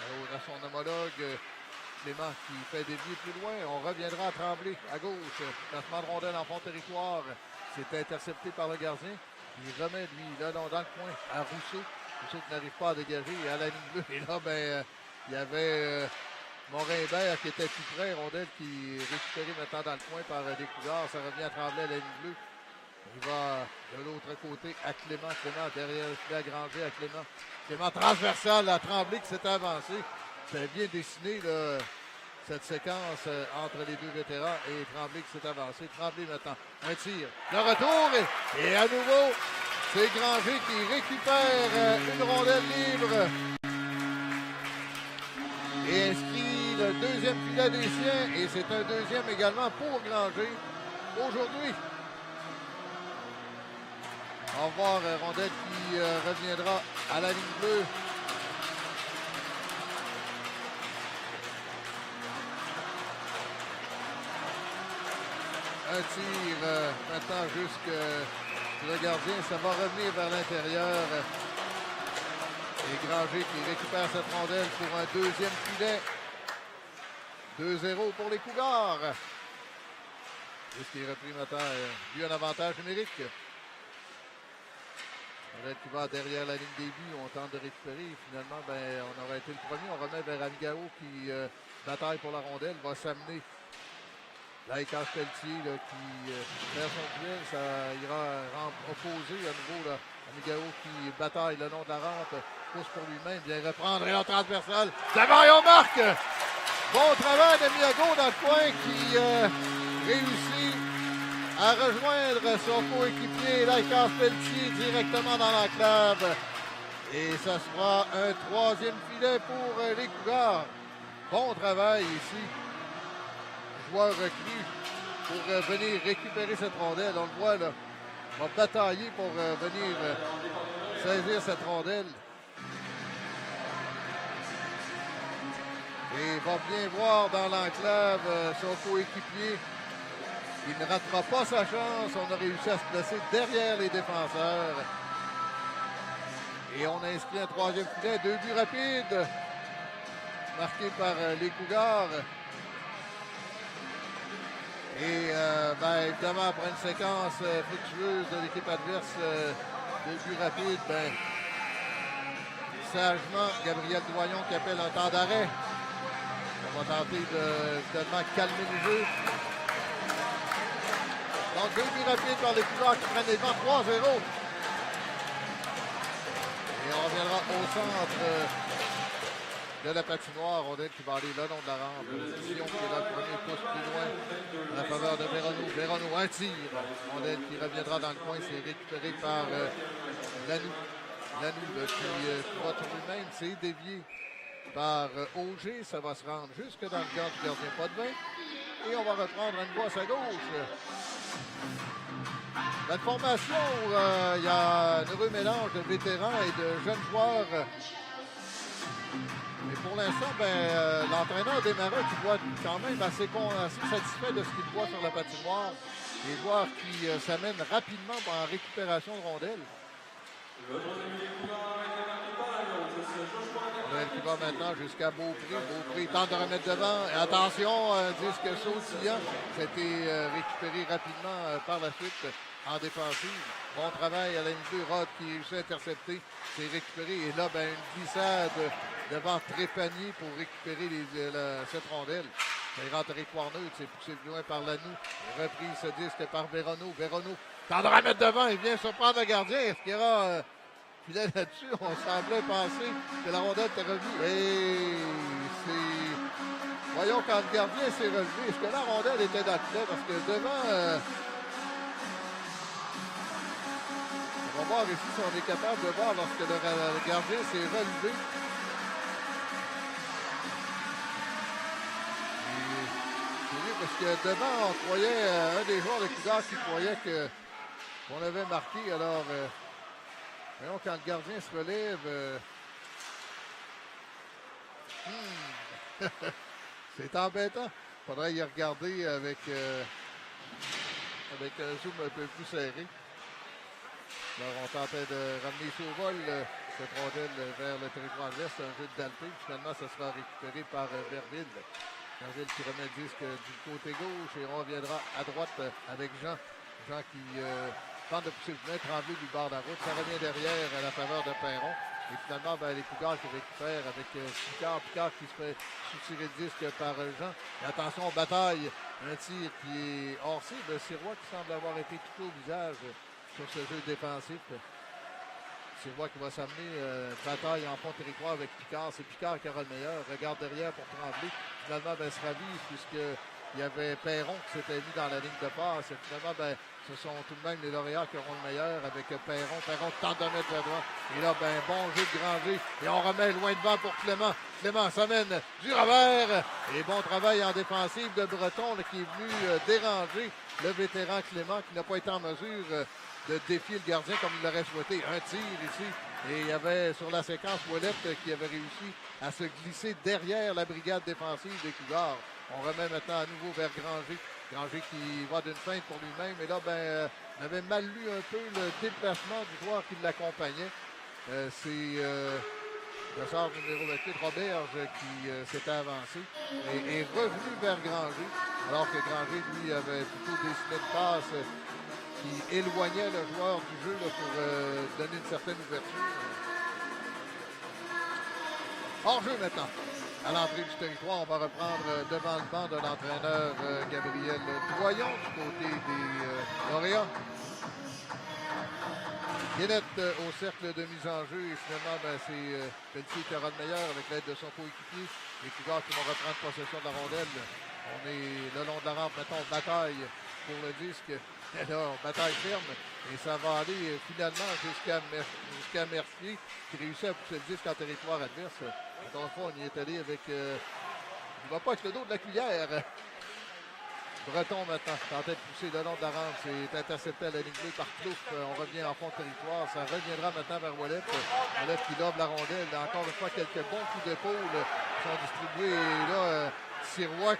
Alors, à son homologue Clément qui fait dévier plus loin. On reviendra à Tremblay à gauche. Placement de rondelle en fond de territoire. C'est intercepté par le gardien. Il remet, lui, là, dans le coin, à Rousseau. Rousseau qui n'arrive pas à dégager à la ligne bleue. Et là, ben, il y avait Morin-Hébert qui était tout près. Rondelle qui est récupéré maintenant dans le coin par des Cougars. Ça revient à Tremblay à la ligne bleue. Il va de l'autre côté à Clément. Clément derrière le filet à Granger à Clément. Clément transversal à Tremblay qui s'est avancé. C'est bien dessiné, là, cette séquence entre les deux vétérans et Tremblay qui s'est avancé. Tremblay maintenant, un tir. Le retour et à nouveau, c'est Granger qui récupère une rondelle libre et inscrit le deuxième filet des siens. Et c'est un deuxième également pour Granger aujourd'hui. Au revoir, rondelle qui reviendra à la ligne bleue. Un tir maintenant jusque le gardien. Ça va revenir vers l'intérieur. Et Granger qui récupère cette rondelle pour un deuxième filet. 2-0 pour les Cougars. Juste qui est repris maintenant. Lui un avantage numérique. Rondelle qui va derrière la ligne des buts. On tente de récupérer. Finalement, ben, on aurait été le premier. On remet vers Amigao qui bataille pour la rondelle. Va s'amener. Là, il cache Pelletier là, qui perd son duel. Ça ira opposer à nouveau là, Amigao qui bataille le long de la rampe. pousse pour lui-même, vient reprendre et la transversale. Savario marque! Bon travail de Miago dans le coin qui réussit à rejoindre son coéquipier Laïkas Pelletier directement dans l'enclave. Et ça sera un troisième filet pour les Cougars. Bon travail ici. Joueur recru pour venir récupérer cette rondelle. On le voit là. On va batailler pour venir saisir cette rondelle. Et va bien voir dans l'enclave son coéquipier. Il ne ratera pas sa chance. On a réussi à se placer derrière les défenseurs. Et on a inscrit un troisième filet. 2 buts rapides marqués par les Cougars. Et évidemment, après une séquence fructueuse de l'équipe adverse, 2 buts rapides, sagement, Gabriel Doyon qui appelle un temps d'arrêt. On va tenter de finalement calmer le jeu. Donc, 2 buts rapides par les Cougars qui prennent les devants 3-0. Et on reviendra au centre de la patinoire. Rondelle qui va aller le long de la rampe. Sion qui est là, le premier pouce plus loin à la faveur de Véronou. Véronou, un tir. Rondelle qui reviendra dans le coin. C'est récupéré par Lanou. Lanou qui va tout lui-même. C'est dévié par Auger. Ça va se rendre jusque dans le camp du gardien pas de bain. Et on va reprendre à nouveau à sa gauche. Dans la formation, il y a un heureux mélange de vétérans et de jeunes joueurs. Mais pour l'instant, l'entraîneur Desmarais qui voit quand même assez satisfait de ce qu'il voit sur la patinoire. Des joueurs qui s'amènent rapidement en récupération de rondelles. Rondelle qui va maintenant jusqu'à Beaupré. Beaupré tente de remettre devant. Et attention, un disque sautillant. C'était récupéré rapidement par la suite en défensive. Bon travail à la ligne 2. Rod qui réussit à intercepter. C'est récupéré. Et là, une glissade devant Trépanier pour récupérer cette rondelle. C'est rentre territoire neutre. C'est poussé plus loin par Lanou. Reprise ce disque par Véronou. Véronou tente de remettre devant. Il vient surprendre le gardien. Est-ce qu'il y aura filet là-dessus? On semblait penser que la rondelle était revue. Et c'est... Voyons quand le gardien s'est relevé. Est-ce que la rondelle était dans le filet? Parce que devant... On va voir ici si on est capable de voir lorsque le gardien s'est relevé. Parce que devant, on croyait, un des joueurs de Cougars qui croyait qu'on avait marqué. Alors, voyons, quand le gardien se relève, c'est embêtant. Il faudrait y regarder avec un zoom un peu plus serré. Alors, on tentait de ramener ça au vol, cette rondelle vers le territoire adverse. C'est un jeu de Dalpé. Finalement, ça sera récupéré par Verville. Verville qui remet le disque du côté gauche et on reviendra à droite avec Jean. Jean qui tente de pousser le filet. Tremblay du bord de la route. Ça revient derrière à la faveur de Perron. Et finalement, les Cougars qui récupèrent avec Picard. Picard qui se fait soutirer le disque par Jean. Et attention, bataille. Un tir qui est hors cible. Sirois qui semble avoir été touché au visage sur ce jeu défensif. Sirois qui va s'amener bataille en fond de territoire avec Picard. C'est Picard qui aura le meilleur. Regarde derrière pour Tremblay. Finalement, se ravise puisqu'il y avait Perron qui s'était mis dans la ligne de passe. Et finalement, ce sont tout de même les lauréats qui auront le meilleur avec Perron. Perron tente de mettre le droit. Et là, bon jeu de Granger. Et on remet loin devant pour Clément. Clément s'amène du revers. Et bon travail en défensive de Breton là, qui est venu déranger le vétéran Clément qui n'a pas été en mesure de défier le gardien comme il l'aurait souhaité. Un tir ici. Et il y avait sur la séquence Ouellette qui avait réussi à se glisser derrière la brigade défensive des Cougars. On remet maintenant à nouveau vers Granger. Granger qui va d'une feinte pour lui-même. Et là, on avait mal lu un peu le déplacement du joueur qui l'accompagnait. C'est le sort numéro 28, Roberge, qui s'était avancé et est revenu vers Granger. Alors que Granger, lui, avait plutôt dessiné de passe qui éloignait le joueur du jeu là, pour donner une certaine ouverture. Hors-jeu maintenant. À l'entrée du territoire, on va reprendre devant le banc de l'entraîneur Gabriel Doyon du côté des lauréats. Guénette au cercle de mise en jeu. Et finalement, ben, c'est Pelletier qui aura le meilleur avec l'aide de son coéquipier. Les Cougars qui vont reprendre possession de la rondelle. On est le long de la rampe, mettons, bataille pour le disque. Et là, bataille ferme. Et ça va aller finalement jusqu'à Mercier qui réussit à pousser le disque en territoire adverse. Encore une fois, on y est allé avec... il ne va pas avec le dos de la cuillère. Breton maintenant, tentait de pousser le long de la rampe. C'est intercepté à la ligne bleue par Plouf. On revient en fond de territoire. Ça reviendra maintenant vers Wallet. Wallet qui lobe la rondelle. Encore une fois, quelques bons coups d'épaule sont distribués. Et là, Sirois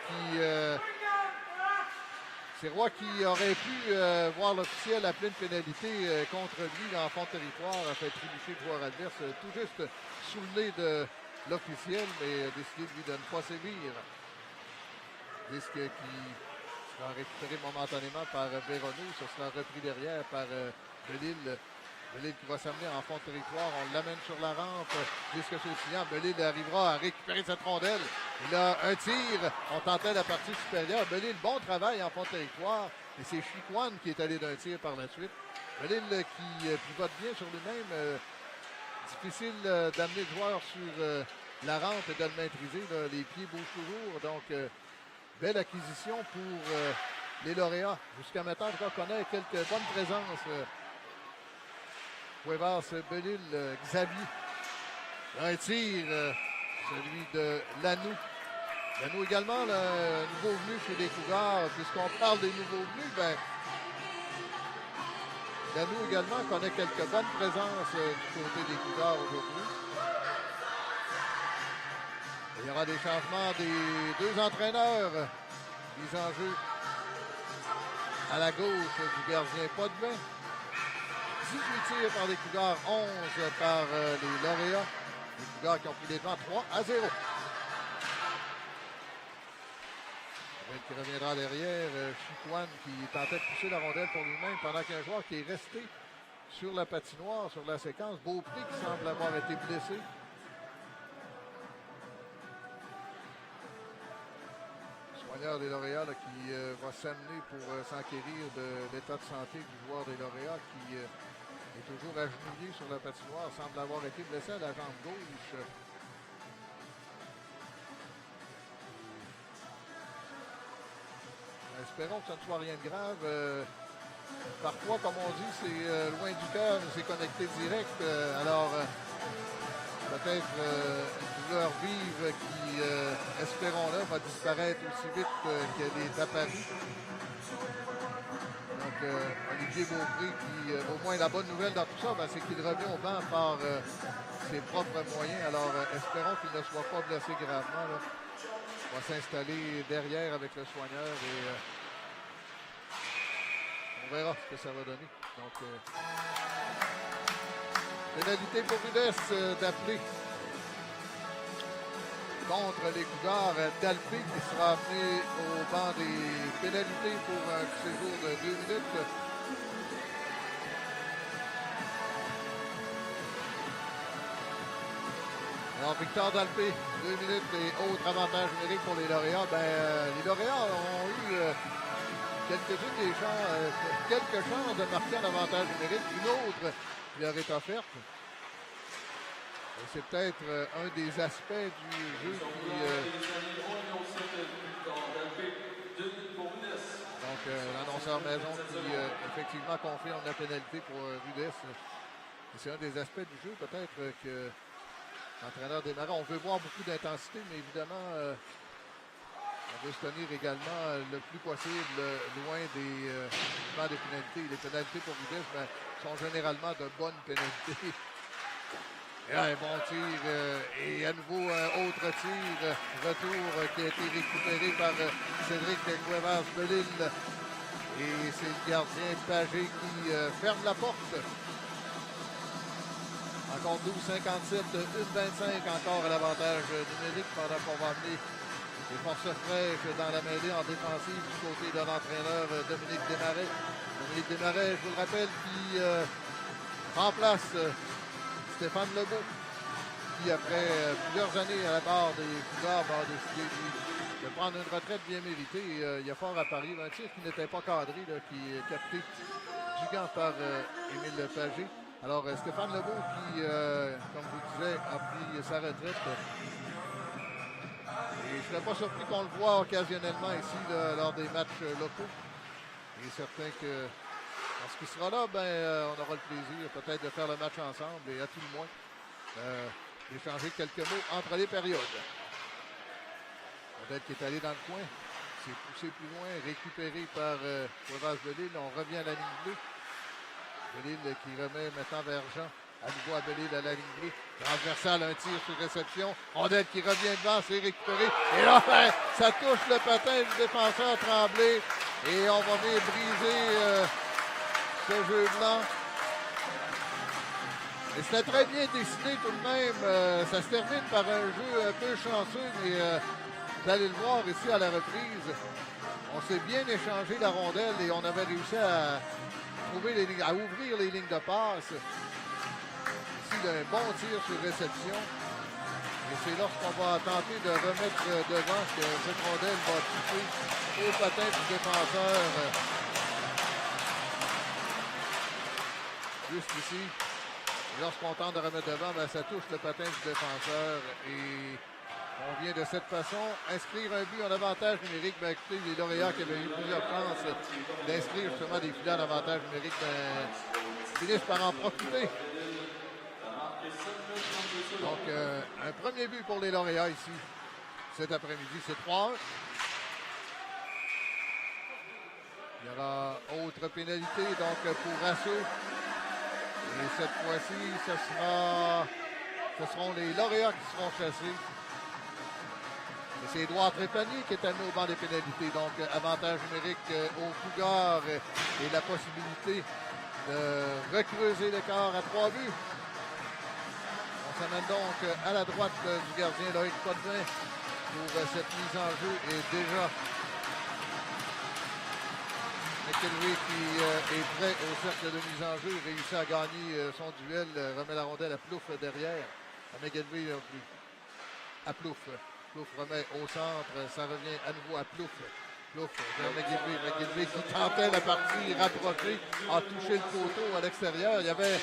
qui aurait pu voir l'officiel appeler une pénalité contre lui en fond de territoire, a fait trébucher le joueur adverse tout juste sous le nez de l'officiel, mais a décidé lui de ne pas sévir. Disque qui sera récupéré momentanément par Véronneau. Ce sera repris derrière par Belil. Belil qui va s'amener en fond de territoire. On l'amène sur la rampe. Disque sautillant. Belil arrivera à récupérer cette rondelle. Il a un tir. On tentait la partie supérieure. Belil, bon travail en fond de territoire. Et c'est Chicoine qui est allé d'un tir par la suite. Belil qui pivote bien sur lui-même. Difficile d'amener le joueur sur la rampe et de le maîtriser. Là. Les pieds bougent toujours. Donc, belle acquisition pour les lauréats. Jusqu'à maintenant, on connaît quelques bonnes présences. Cuevas, Belil, Xavier. Un tir, celui de Lanou. Lanou également, le nouveau venu chez les Cougars. Puisqu'on parle des nouveaux venus, ben, Lanou également connaît quelques bonnes présences du côté des Cougars aujourd'hui. Il y aura des changements des deux entraîneurs. Mise en jeu à la gauche du gardien Potvin. 18 tirs par les Cougars, 11 par les lauréats. Les Cougars qui ont pris les devants 3-0. Qui reviendra derrière. Chicoine qui tentait de pousser la rondelle pour lui-même pendant qu'un joueur qui est resté sur la patinoire, sur la séquence. Beaupré qui semble avoir été blessé. Soigneur des lauréats là, qui va s'amener pour s'enquérir de l'état de santé du joueur des lauréats qui est toujours agenouillé sur la patinoire, semble avoir été blessé à la jambe gauche. Espérons que ça ne soit rien de grave. Parfois, comme on dit, c'est loin du cœur, mais c'est connecté direct. Alors, peut-être une douleur vive qui, espérons-le, va disparaître aussi vite qu'elle est apparue. Donc, Olivier Beaupré, qui, au moins, la bonne nouvelle dans tout ça, ben, c'est qu'il revient au banc par ses propres moyens. Alors, espérons qu'il ne soit pas blessé gravement. Là. Il va s'installer derrière avec le soigneur et on verra ce que ça va donner. Donc, pénalité pour Rudess d'appeler contre les Cougars d'Alpé qui sera amené au banc des pénalités pour un séjour de 2 minutes. Alors, Victor Dalpé, 2 minutes et autre avantage numérique pour les lauréats. Les lauréats ont eu quelques chances de marquer un avantage numérique. Une autre qui leur est offerte. C'est peut-être un des aspects du jeu qui... Donc, l'annonceur maison qui effectivement confirme la pénalité pour Rudess. C'est un des aspects du jeu peut-être que l'entraîneur démarre. On veut voir beaucoup d'intensité, mais évidemment, on veut se tenir également le plus possible loin des pénalités. Les pénalités pour Rudess sont généralement de bonnes pénalités. Et un bon tir et à nouveau un autre tir. Retour qui a été récupéré par Cédric Cuevas-Belil. Et c'est le gardien Pagé qui ferme la porte. Encore 12-57, 1-25 encore à l'avantage numérique pendant qu'on va amener les forces fraîches dans la mêlée en défensive du côté de l'entraîneur Dominique Desmarais. Dominique Desmarais, je vous le rappelle, qui remplace Stéphane Lebeau, qui après plusieurs années à la barre des Cougars a décidé de prendre une retraite bien méritée. Il y a fort à parier. Un tir qui n'était pas cadré, là, qui est capté du gant par Émile Pagé. Alors, Stéphane Lebeau qui, comme je vous disais, a pris sa retraite. Et je ne serais pas surpris qu'on le voit occasionnellement ici là, lors des matchs locaux. Il est certain que lorsqu'il sera là, on aura le plaisir peut-être de faire le match ensemble et à tout le moins d'échanger quelques mots entre les périodes. Odette qui est allé dans le coin, s'est poussé plus loin, récupéré par Cuevas Belle-Île. On revient à la ligne bleue. Belle-Île qui remet maintenant vers Jean. À nouveau à Belle-Île à la ligne bleue. Transversal, un tir sur réception. Odette qui revient devant, c'est récupéré. Et là, ça touche le patin du défenseur Tremblay. Et on va venir briser ce jeu blanc. Et c'était très bien dessiné tout de même. Ça se termine par un jeu un peu chanceux, mais vous allez le voir ici à la reprise. On s'est bien échangé la rondelle et on avait réussi à trouver les lignes, à ouvrir les lignes de passe. Ici, un bon tir sur réception. Et c'est lorsqu'on va tenter de remettre devant que cette rondelle va toucher au patin du défenseur. Juste ici. Et lorsqu'on tente de remettre devant, ça touche le patin du défenseur. Et on vient de cette façon inscrire un but en avantage numérique. Écoutez, les lauréats qui avaient eu plusieurs chances d'inscrire justement des filets en avantage numérique finissent par en profiter. Donc, un premier but pour les lauréats ici cet après-midi. C'est 3-1. Il y aura autre pénalité donc pour Rasso. Et cette fois-ci, ce seront les lauréats qui seront chassés. Et c'est Édouard Trépanier qui est amené au banc des pénalités. Donc, avantage numérique aux Cougars et la possibilité de recreuser l'écart à 3 buts. On s'amène donc à la droite du gardien Loïc Potvin pour cette mise en jeu. Et déjà, McKelvey qui est prêt au cercle de mise en jeu, réussit à gagner son duel, remet la rondelle à Plouffe derrière. À McKelvey non plus. À Plouffe. Plouffe remet au centre, ça revient à nouveau à Plouffe. Plouffe vers McKelvey. McKelvey qui tentait la partie rapprochée, a touché le poteau à l'extérieur. Il y avait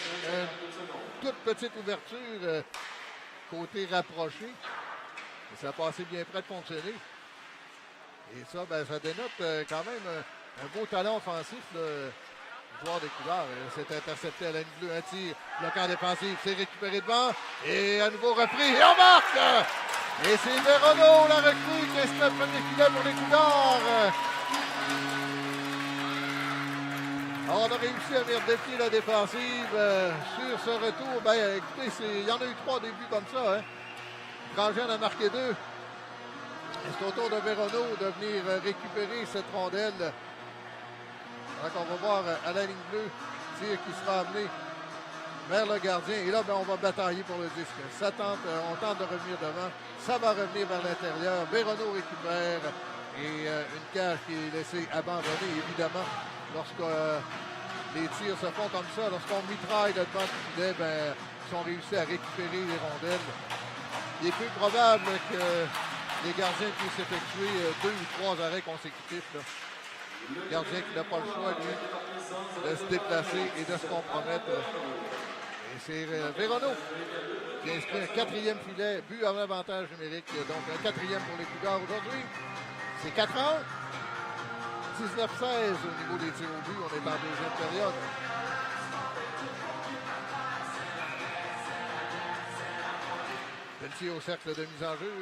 toute petite ouverture côté rapproché. Et ça a passé bien près de fonctionner. Et ça, ça dénote quand même un beau talent offensif, le joueur des Cougars. C'est intercepté à la ligne bleue, un tir, bloquant défensif, c'est récupéré devant. Et à nouveau repris, et on marque! Et c'est Véronneau, la recrue, qui est le premier filet pour les Cougars. Alors, on a réussi à venir défier la défensive sur ce retour. Écoutez, il y en a eu 3 débuts comme ça. Grandjean a marqué 2. Et c'est au tour de Véronneau de venir récupérer cette rondelle. Donc, on va voir à la ligne bleue, tir qui sera amené vers le gardien. Et là, on va batailler pour le disque. On tente de revenir devant. Ça va revenir vers l'intérieur. Véronneau récupère. Et une cage qui est laissée abandonnée, évidemment. Lorsque les tirs se font comme ça, lorsqu'on mitraille devant le filet, ils ont réussi à récupérer les rondelles. Il est peu probable que les gardiens puissent effectuer 2 ou 3 arrêts consécutifs. Là. Le gardien qui n'a pas le choix, lui, de se déplacer et de se compromettre. Et c'est Véronneau qui a inscrit un 4e filet, but en avantage numérique. Donc un 4e pour les Cougars aujourd'hui. C'est 4-1. 19-16 au niveau des tirs au but. On est en deuxième période. Pelletier au cercle de mise en jeu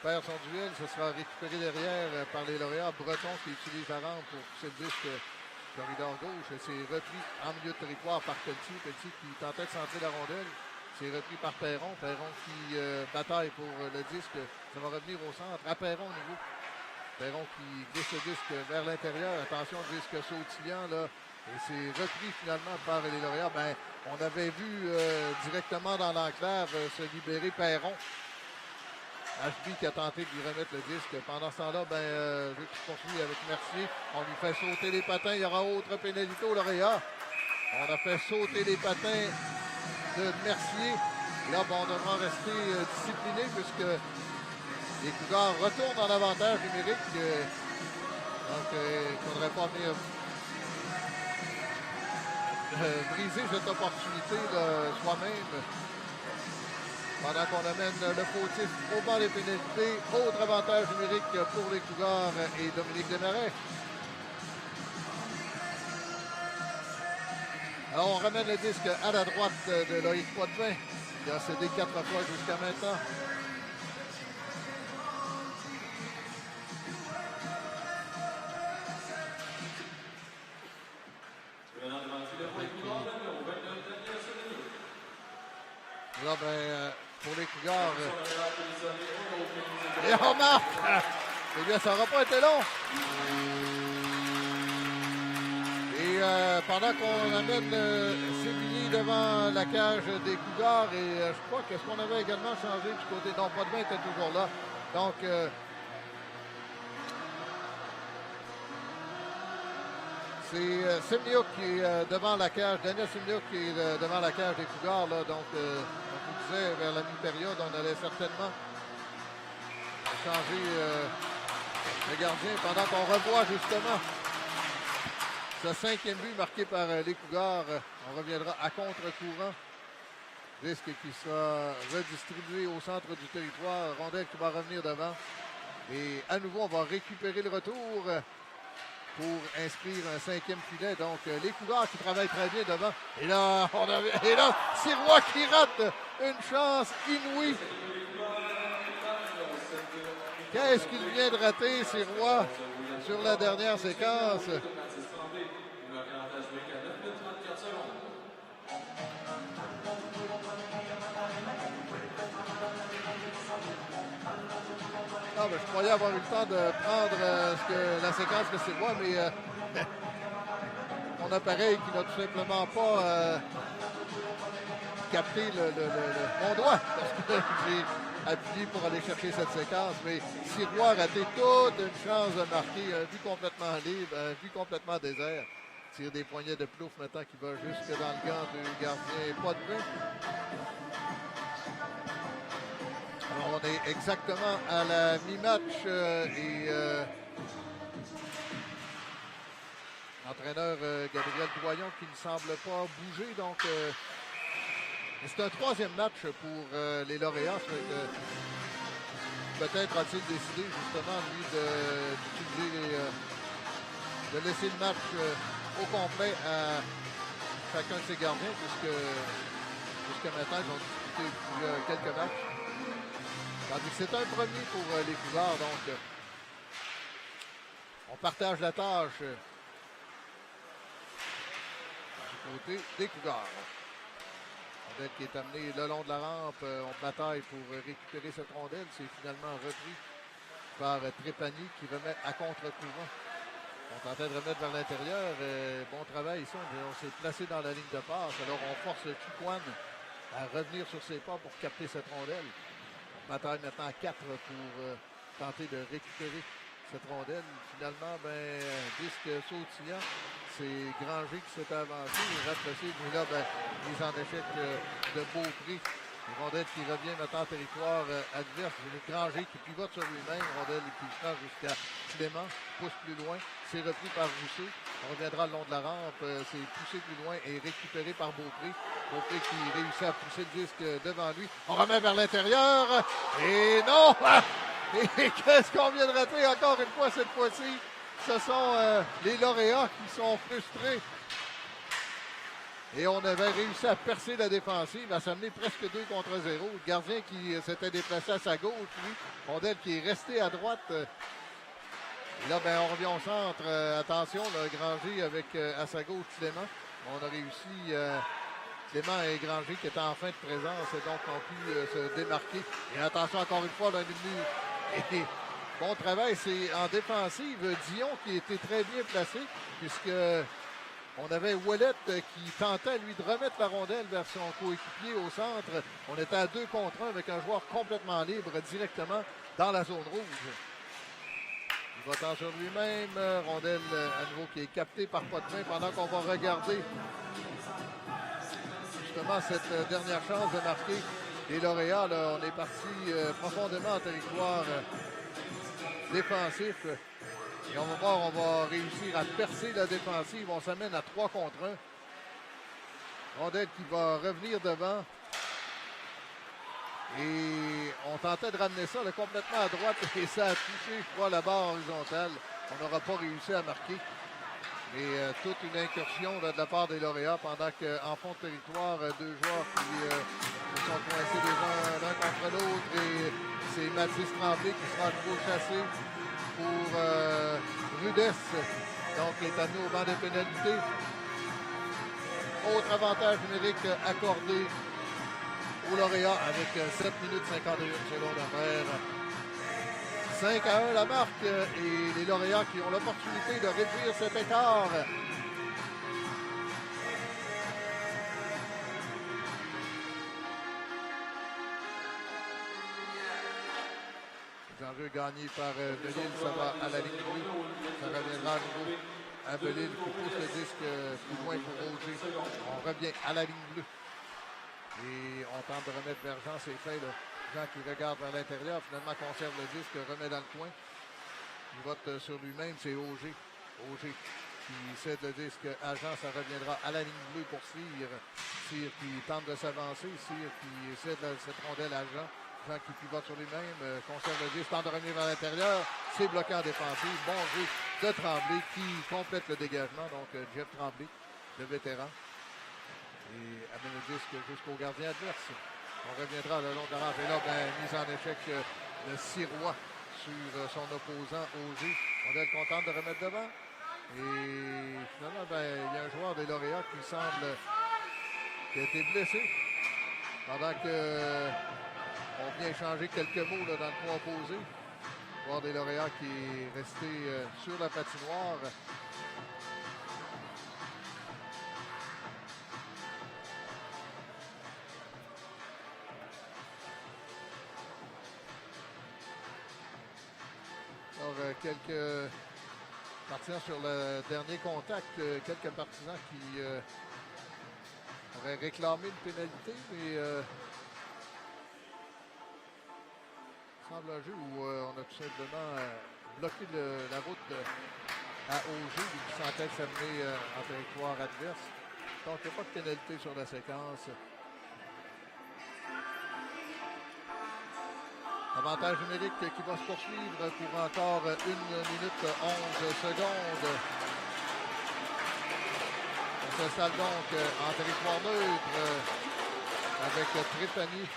perd son duel. Ce sera récupéré derrière par les lauréats. Breton qui utilise la rampe pour pousser le disque corridor gauche. C'est repris en milieu de territoire par Pelletier. Pelletier qui tentait de centrer la rondelle. C'est repris par Perron. Perron qui bataille pour le disque. Ça va revenir au centre. À Perron au niveau. Perron qui glisse le disque vers l'intérieur. Attention, le disque sautillant là. Et c'est repris finalement par les lauréats. On avait vu directement dans l'enclave se libérer Perron. HB qui a tenté de lui remettre le disque. Pendant ce temps-là, vu qu'il poursuit avec Mercier, on lui fait sauter les patins. Il y aura autre pénalité aux lauréats. On a fait sauter les patins de Mercier. Là, on devra rester discipliné puisque les Cougars retournent en avantage numérique. Donc, il ne faudrait pas venir briser cette opportunité soi-même. Pendant qu'on amène le fautif au banc des pénalités, autre avantage numérique pour les Cougars et Dominique Desmarais. Alors, on ramène le disque à la droite de Loïc Poitvin, qui a cédé 4 fois jusqu'à maintenant. Là, ben, pour les Cougars. Et on marque! Eh bien, ça n'aura pas été long. Et pendant qu'on amène Sévigny devant la cage des Cougars, et je crois qu'est-ce qu'on avait également changé du côté. Non, Poitvin était toujours là. Donc, c'est Semiouk qui est devant la cage, Daniel Semiouk qui est devant la cage des Cougars. Là, donc, comme je vous disais, vers la mi-période, on allait certainement changer le gardien pendant qu'on revoit justement ce 5e but marqué par les Cougars. On reviendra à contre-courant. Disque qui sera redistribué au centre du territoire. Rondelle qui va revenir devant. Et à nouveau, on va récupérer le retour pour inscrire un 5e filet. Donc, les Cougars qui travaillent très bien devant. Et là, Sirois qui rate une chance inouïe. Qu'est-ce qu'il vient de rater, Sirois, sur la dernière séquence? Ah, ben, je croyais avoir eu le temps de prendre la séquence de Sirois, mais mon appareil qui n'a tout simplement pas capté mon doigt, parce que j'ai appuyé pour aller chercher cette séquence. Mais Sirois a raté toute une chance de marquer, un but complètement libre, un but complètement désert. Tire des poignets de plouf maintenant qui va jusque dans le gant du gardien Poitvin. Alors, on est exactement à la mi-match et l'entraîneur Gabriel Doyon qui ne semble pas bouger. Donc, c'est un 3e match pour les lauréats. Peut-être a-t-il décidé justement, lui, de laisser le match au complet à chacun de ses gardiens, puisque jusqu'à maintenant, ils ont disputé quelques matchs. Tandis que c'est un premier pour les Cougars, donc on partage la tâche du côté des Cougars. Rondelle qui est amené le long de la rampe, on bataille pour récupérer cette rondelle. C'est finalement repris par Trépanier qui remet à contre-courant. On tentait de remettre vers l'intérieur. Bon travail ici, on s'est placé dans la ligne de passe. Alors on force Chicoine à revenir sur ses pas pour capter cette rondelle. Bataille maintenant à 4 pour tenter de récupérer cette rondelle. Finalement, disque sautillant. C'est Granger qui s'est avancé. Il rate possible. Mais là, mise en échec de Beaupré. Une rondelle qui revient maintenant en territoire adverse. Granger qui pivote sur lui-même. Rondelle qui prend jusqu'à Clément. Pousse plus loin. C'est repris par Rousseau. On reviendra le long de la rampe. C'est poussé plus loin et récupéré par Beaupré. Beaupré qui réussit à pousser le disque devant lui. On remet vers l'intérieur. Et non! Et qu'est-ce qu'on vient de rater encore une fois cette fois-ci? Ce sont les lauréats qui sont frustrés. Et on avait réussi à percer la défensive, à s'amener presque 2 contre 0. Le gardien qui s'était déplacé à sa gauche, lui. Rondelle qui est resté à droite. Et là, on revient au centre. Attention, là, Granger avec à sa gauche Clément. On a réussi, Clément et Granger qui étaient en fin de présence, donc ont pu se démarquer. Et attention encore une fois, là, et bon travail, c'est en défensive. Dion qui était très bien placé, puisque on avait Ouellet qui tentait, lui, de remettre la rondelle vers son coéquipier au centre. On était à 2 contre 1 avec un joueur complètement libre directement dans la zone rouge. Il va sur lui-même. Rondelle à nouveau qui est captée par Poitvin pendant qu'on va regarder justement cette dernière chance de marquer les lauréats. Là, on est parti profondément en territoire défensif. Et on va voir, on va réussir à percer la défensive. On s'amène à 3 contre 1. Rondelle qui va revenir devant. Et on tentait de ramener ça là, complètement à droite et ça a touché, je crois, la barre horizontale. On n'aura pas réussi à marquer. Mais toute une incursion là, de la part des lauréats pendant qu'en fond de territoire, deux joueurs qui se sont coincés l'un contre l'autre. Et c'est Mathis Tremblay qui sera de nouveau chassé pour rudesse. Donc, il est amené au banc de pénalité. Autre avantage numérique accordé aux lauréats avec 7 minutes 51 secondes à faire. 5-1 la marque et les lauréats qui ont l'opportunité de réduire cet écart. Enjeu gagné par Belil, ça va à la ligne bleue. Ça reviendra à nouveau à Belil qui pousse le disque plus loin pour Roger. On revient à la ligne bleue. Et on tente de remettre vers Jean, c'est fait. Là. Jean qui regarde vers l'intérieur, finalement conserve le disque, remet dans le coin. Il vote sur lui-même, c'est Auger. Auger qui cède le disque à Jean, ça reviendra à la ligne bleue pour Cyr. Cyr qui tente de s'avancer, Cyr qui cède cette rondelle à Jean. Jean qui pivote sur lui-même, conserve le disque, tente de revenir vers l'intérieur. C'est bloqué en défensive. Bon jeu de Tremblay qui complète le dégagement. Donc Jeff Tremblay, le vétéran. Et amène le disque jusqu'au gardien adverse. On reviendra le long de la rampe. Et là, mise en échec le Sirois sur son opposant Auger. On est content de remettre devant. Et finalement, il y a un joueur des lauréats qui semble qui a été blessé. Pendant que on vient échanger quelques mots là, dans le coin opposé. Le joueur des lauréats qui est resté sur la patinoire. Quelques partisans sur le dernier contact, quelques partisans qui auraient réclamé une pénalité, mais il semble un jeu où on a tout simplement bloqué la route à Auger, qui sentait s'amener en territoire adverse. Donc il n'y a pas de pénalité sur la séquence. Avantage numérique qui va se poursuivre pour encore 1 minute 11 secondes. On s'installe donc en territoire neutre avec Trépanier.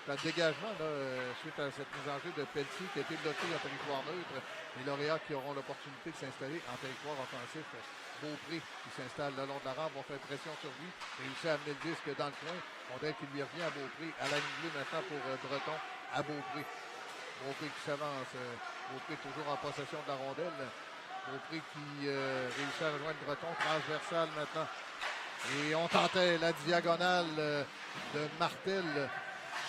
Le dégagement là, suite à cette mise en jeu de Pelletier qui a été bloqué en territoire neutre. Les lauréats qui auront l'opportunité de s'installer en territoire offensif. Beaupré qui s'installe le long de la rampe, on fait pression sur lui, réussit à amener le disque dans le coin. On dirait qu'il lui revient à Beaupré, à la ligne bleue maintenant pour Breton, à Beaupré. Beaupré qui s'avance, Beaupré toujours en possession de la rondelle. Beaupré qui réussit à rejoindre Breton, transversal maintenant. Et on tentait la diagonale de Martel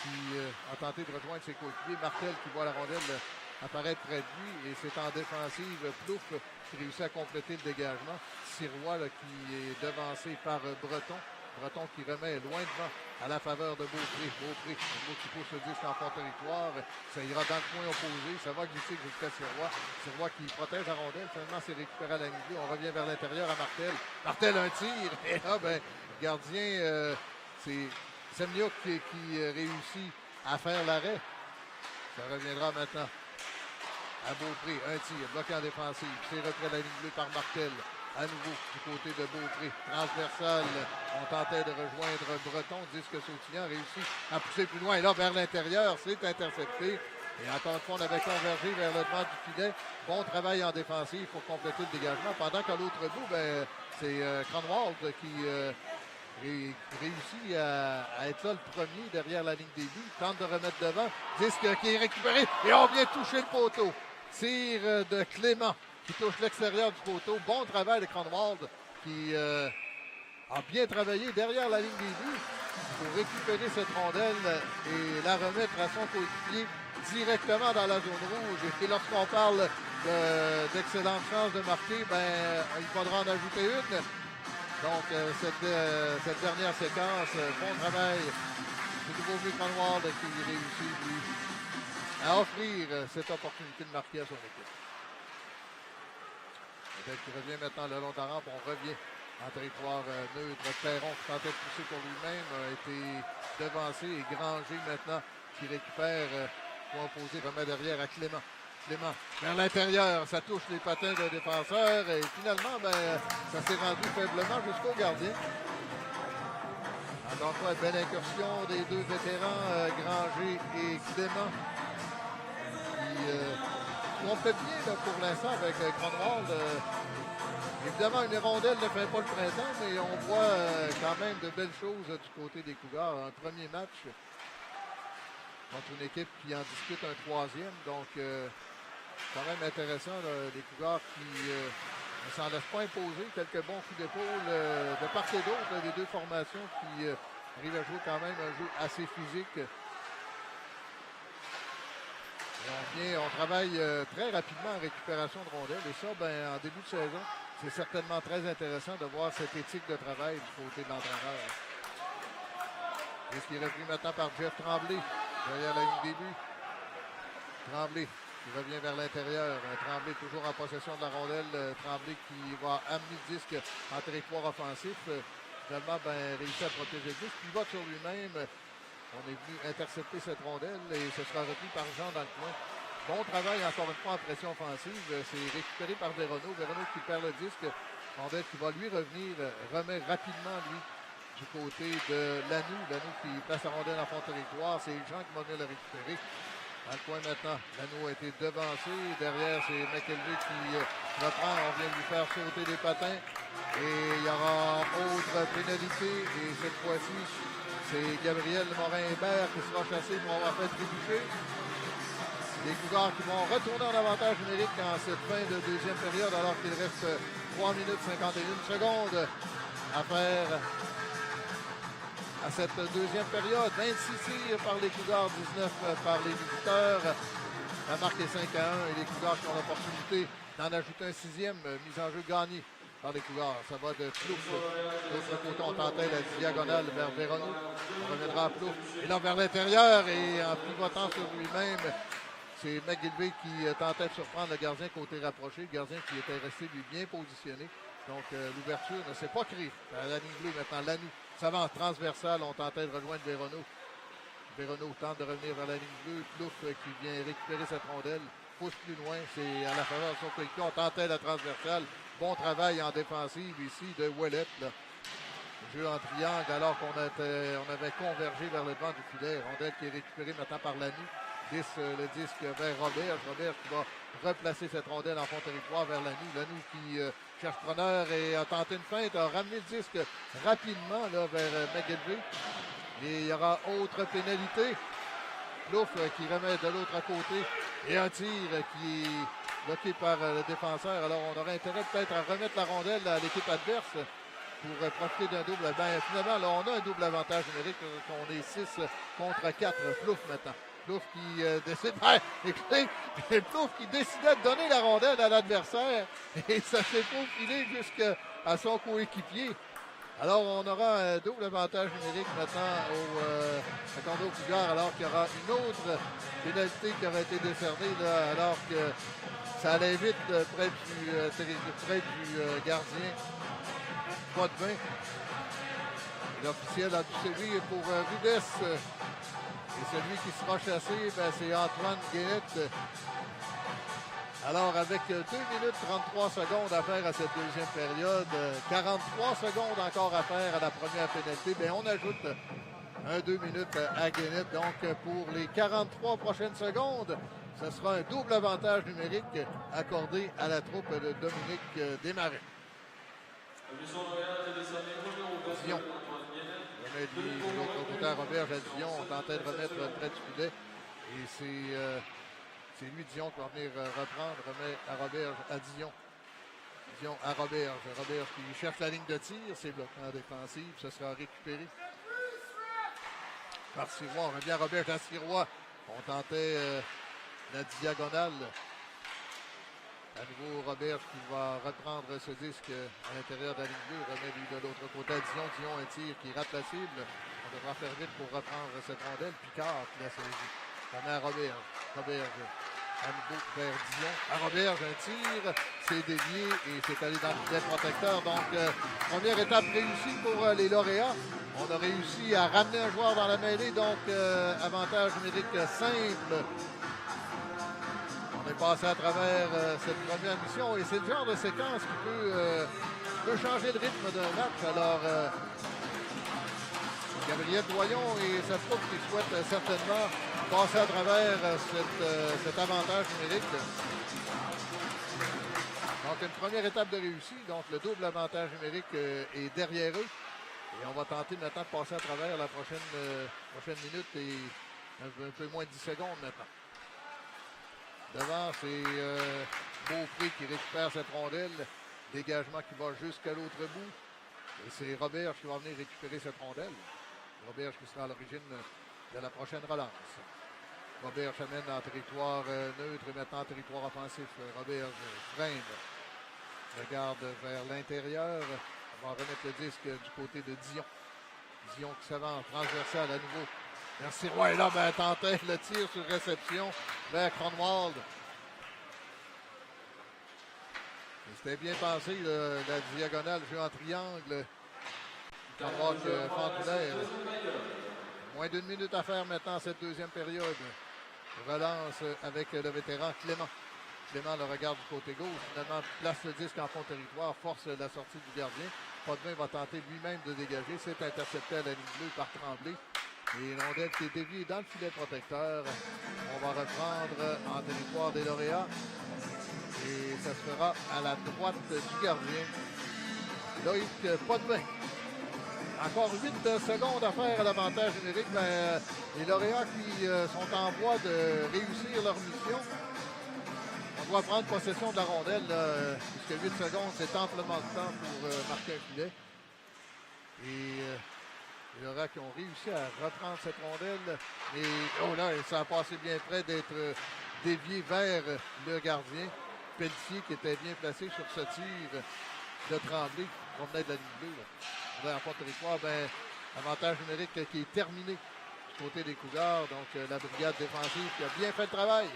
qui a tenté de rejoindre ses coéquipiers. Martel qui voit la rondelle apparaître près de lui et c'est en défensive Plouf qui réussit à compléter le dégagement. Sirois là, qui est devancé par Breton. Breton qui remet loin devant à la faveur de Beaupré. Beaupré qui pousse le disque en fond territoire. Ça ira dans le coin opposé. Ça va glisser jusqu'à Sirois. Sirois qui protège la rondelle. Finalement, c'est récupéré à la ligne. On revient vers l'intérieur à Martel. Martel, un tir. Et là, gardien, c'est Semniuk qui réussit à faire l'arrêt. Ça reviendra maintenant à Beaupré. Un tir, bloqué en défensive. C'est repris à la ligne bleue par Martel. À nouveau, du côté de Beaupré. Transversal, on tentait de rejoindre Breton. Disque sautillant, réussit à pousser plus loin. Et là, vers l'intérieur, c'est intercepté. Et encore une fois, on avait convergé vers le devant du filet. Bon travail en défensive pour compléter le dégagement. Pendant qu'à l'autre bout, c'est Cronwald qui réussit à être là le premier derrière la ligne des buts. Tente de remettre devant. Disque qui est récupéré. Et on vient toucher le poteau. Tir de Clément qui touche l'extérieur du poteau. Bon travail de Cronwald qui a bien travaillé derrière la ligne des buts pour récupérer cette rondelle et la remettre à son coéquipier directement dans la zone rouge. Et lorsqu'on parle d'excellente chance de marquer, il faudra en ajouter une. Donc, cette dernière séquence, bon travail du nouveau but Cronwald qui réussit, lui, à offrir cette opportunité de marquer à son équipe. Peut-être qu'il revient maintenant le long de la rampe. On revient en territoire neutre. Perron qui tentait de pousser pour lui-même a été devancé et Granger maintenant qui récupère pour opposer, remet derrière à Clément. Clément vers l'intérieur, ça touche les patins de défenseur et finalement, ça s'est rendu faiblement jusqu'au gardien. Encore une fois, belle incursion des deux vétérans, Granger et Clément, qui ont fait bien là, pour l'instant avec Cronwall. Évidemment, une rondelle ne fait pas le printemps, mais on voit quand même de belles choses du côté des Cougars. Un premier match contre une équipe qui en discute un troisième, donc quand même intéressant, là, les Cougars qui ne s'en laissent pas imposer. Quelques bons coups d'épaule de part et d'autre, des deux formations qui arrivent à jouer quand même un jeu assez physique. On travaille très rapidement en récupération de rondelles. Et ça, en début de saison, c'est certainement très intéressant de voir cette éthique de travail du côté de l'entraîneur. Qu'est-ce qui est repris maintenant par Jeff Tremblay derrière la ligne des buts. Tremblay qui revient vers l'intérieur. Tremblay toujours en possession de la rondelle. Tremblay qui va amener le disque en territoire offensif. Finalement, réussit à protéger le disque. Il va sur lui-même. On est venu intercepter cette rondelle et ce sera repris par Jean dans le coin. Bon travail encore une fois en pression offensive. C'est récupéré par Véronneau. Véronneau qui perd le disque. Rondelle qui va lui revenir. Remet rapidement, lui, du côté de Lanoux. Lanoux qui place la rondelle en fond de territoire. C'est Jean qui va venir le récupérer. Dans le coin maintenant, Lanoux a été devancé. Derrière, c'est McKelvey qui reprend. On vient de lui faire sauter les patins. Et il y aura autre pénalité. Et cette fois-ci, c'est Gabriel Morin-Hébert qui sera chassé pour avoir fait trébucher. Les Cougars qui vont retourner en avantage numérique en cette fin de deuxième période alors qu'il reste 3 minutes 51 secondes à faire à cette deuxième période. 26 tirs par les Cougars, 19 par les visiteurs. La marque est 5-1 et les Cougars qui ont l'opportunité d'en ajouter un sixième. Mise en jeu gagnée par les Cougars. Ça va de Plouf. De l'autre côté, on tentait la diagonale vers Véronneau. On reviendra à Plouf. Et là, vers l'intérieur et en pivotant sur lui-même, c'est McGillivray qui tentait de surprendre le gardien côté rapproché. Le gardien qui était resté lui bien positionné. Donc, l'ouverture ne s'est pas créée. À la ligne bleue, maintenant, Lanoux. Savant transversal, on tentait de rejoindre Véronneau. Véronneau tente de revenir vers la ligne bleue. Plouf qui vient récupérer cette rondelle. Pousse plus loin. C'est à la faveur de son coéquipier. On tentait la transversale. Bon travail en défensive ici de Ouellet. Jeu en triangle alors qu'on avait convergé vers le devant du filet. Rondelle qui est récupérée maintenant par Lanoux. Le disque vers Robert. Robert qui va replacer cette rondelle en fond de territoire vers Lanoux. Lanoux qui cherche preneur et a tenté une feinte. A ramené le disque rapidement là, vers McGillivray. Et il y aura autre pénalité. Plouf qui remet de l'autre côté. Et un tir qui est bloqué par le défenseur. Alors on aurait intérêt peut-être à remettre la rondelle à l'équipe adverse pour profiter d'un double. Finalement, là, on a un double avantage numérique. On est 6 contre 4. Plouf maintenant. Plouf qui décide. Écoutez, Plouf qui décidait de donner la rondelle à l'adversaire. Et ça s'est faufilé jusqu'à son coéquipier. Alors, on aura un double avantage numérique maintenant à Condo Cougars, alors qu'il y aura une autre pénalité qui aurait été décernée, là, alors que ça allait vite près du gardien. Pas de 20. L'officiel a dû sévir pour Rudess. Et celui qui sera chassé, c'est Antoine Guénette. Alors, avec 2 minutes 33 secondes à faire à cette deuxième période, 43 secondes encore à faire à la première pénalité, on ajoute 2 minutes à Guénette. Donc, pour les 43 prochaines secondes, ce sera un double avantage numérique accordé à la troupe de Dominique Desmarais. Dion. Remet de l'autre côté à Robert à Dion. On tentait de remettre près du filet. Et c'est lui, Dion, qui va venir reprendre. Remet à Robert à Dion. Dion à Robert. Robert qui cherche la ligne de tir. C'est bloqué en défensive. Ce sera récupéré par Sirois. On revient à Robert à Sirois. On tentait la diagonale. À nouveau, Robert qui va reprendre ce disque à l'intérieur de la ligne bleue. Remet lui de l'autre côté à Dion. Dion, un tir qui rate la cible. On devra faire vite pour reprendre cette rondelle. Picard qui l'a saisi. On met à Robert. Robert À nouveau vers Dion. À Roberge, un tir. C'est dévié et c'est allé dans le filet protecteur. Donc, première étape réussie pour les lauréats. On a réussi à ramener un joueur dans la mêlée. Donc, avantage numérique simple. On est passé à travers cette première mission. Et c'est le genre de séquence qui peut changer le rythme d'un match. Alors, Gabriel Doyon et sa troupe qui souhaitent certainement passer à travers cet avantage numérique. Donc, une première étape de réussite. Donc, le double avantage numérique est derrière eux. Et on va tenter maintenant de passer à travers la prochaine minute et un peu moins de 10 secondes maintenant. Devant, c'est Beaupré qui récupère cette rondelle. Dégagement qui va jusqu'à l'autre bout. Et c'est Roberge qui va venir récupérer cette rondelle. Roberge qui sera à l'origine de la prochaine relance. Roberge amène en territoire neutre et maintenant en territoire offensif. Roberge freine. Regarde vers l'intérieur. On va remettre le disque du côté de Dion. Dion qui s'avance, transversal à nouveau. Merci Roy là, tentait le tir sur réception vers Cronwald. C'était bien pensé, la diagonale jeu en triangle. Cronwald Fantulaire. Moins d'une minute à faire maintenant cette deuxième période. Relance avec le vétéran Clément. Clément le regarde du côté gauche. Finalement, place le disque en fond territoire, force la sortie du gardien. Potvin va tenter lui-même de dégager. C'est intercepté à la ligne bleue par Tremblay. Et une rondelle qui est déviée dans le filet protecteur. On va reprendre en territoire des lauréats. Et ça se fera à la droite du gardien. Loïc Potvin. Encore 8 secondes à faire à l'avantage numérique. Les lauréats qui sont en voie de réussir leur mission. On doit prendre possession de la rondelle, puisque 8 secondes, c'est amplement de temps pour marquer un filet. Et les lauréats qui ont réussi à reprendre cette rondelle. Et oh là, ça a passé bien près d'être dévié vers le gardien. Pelletier qui était bien placé sur ce tir de Tremblay, qui venait de la ligne bleue. En fond de territoire, avantage numérique qui est terminé du côté des Cougars. Donc la brigade défensive qui a bien fait le travail.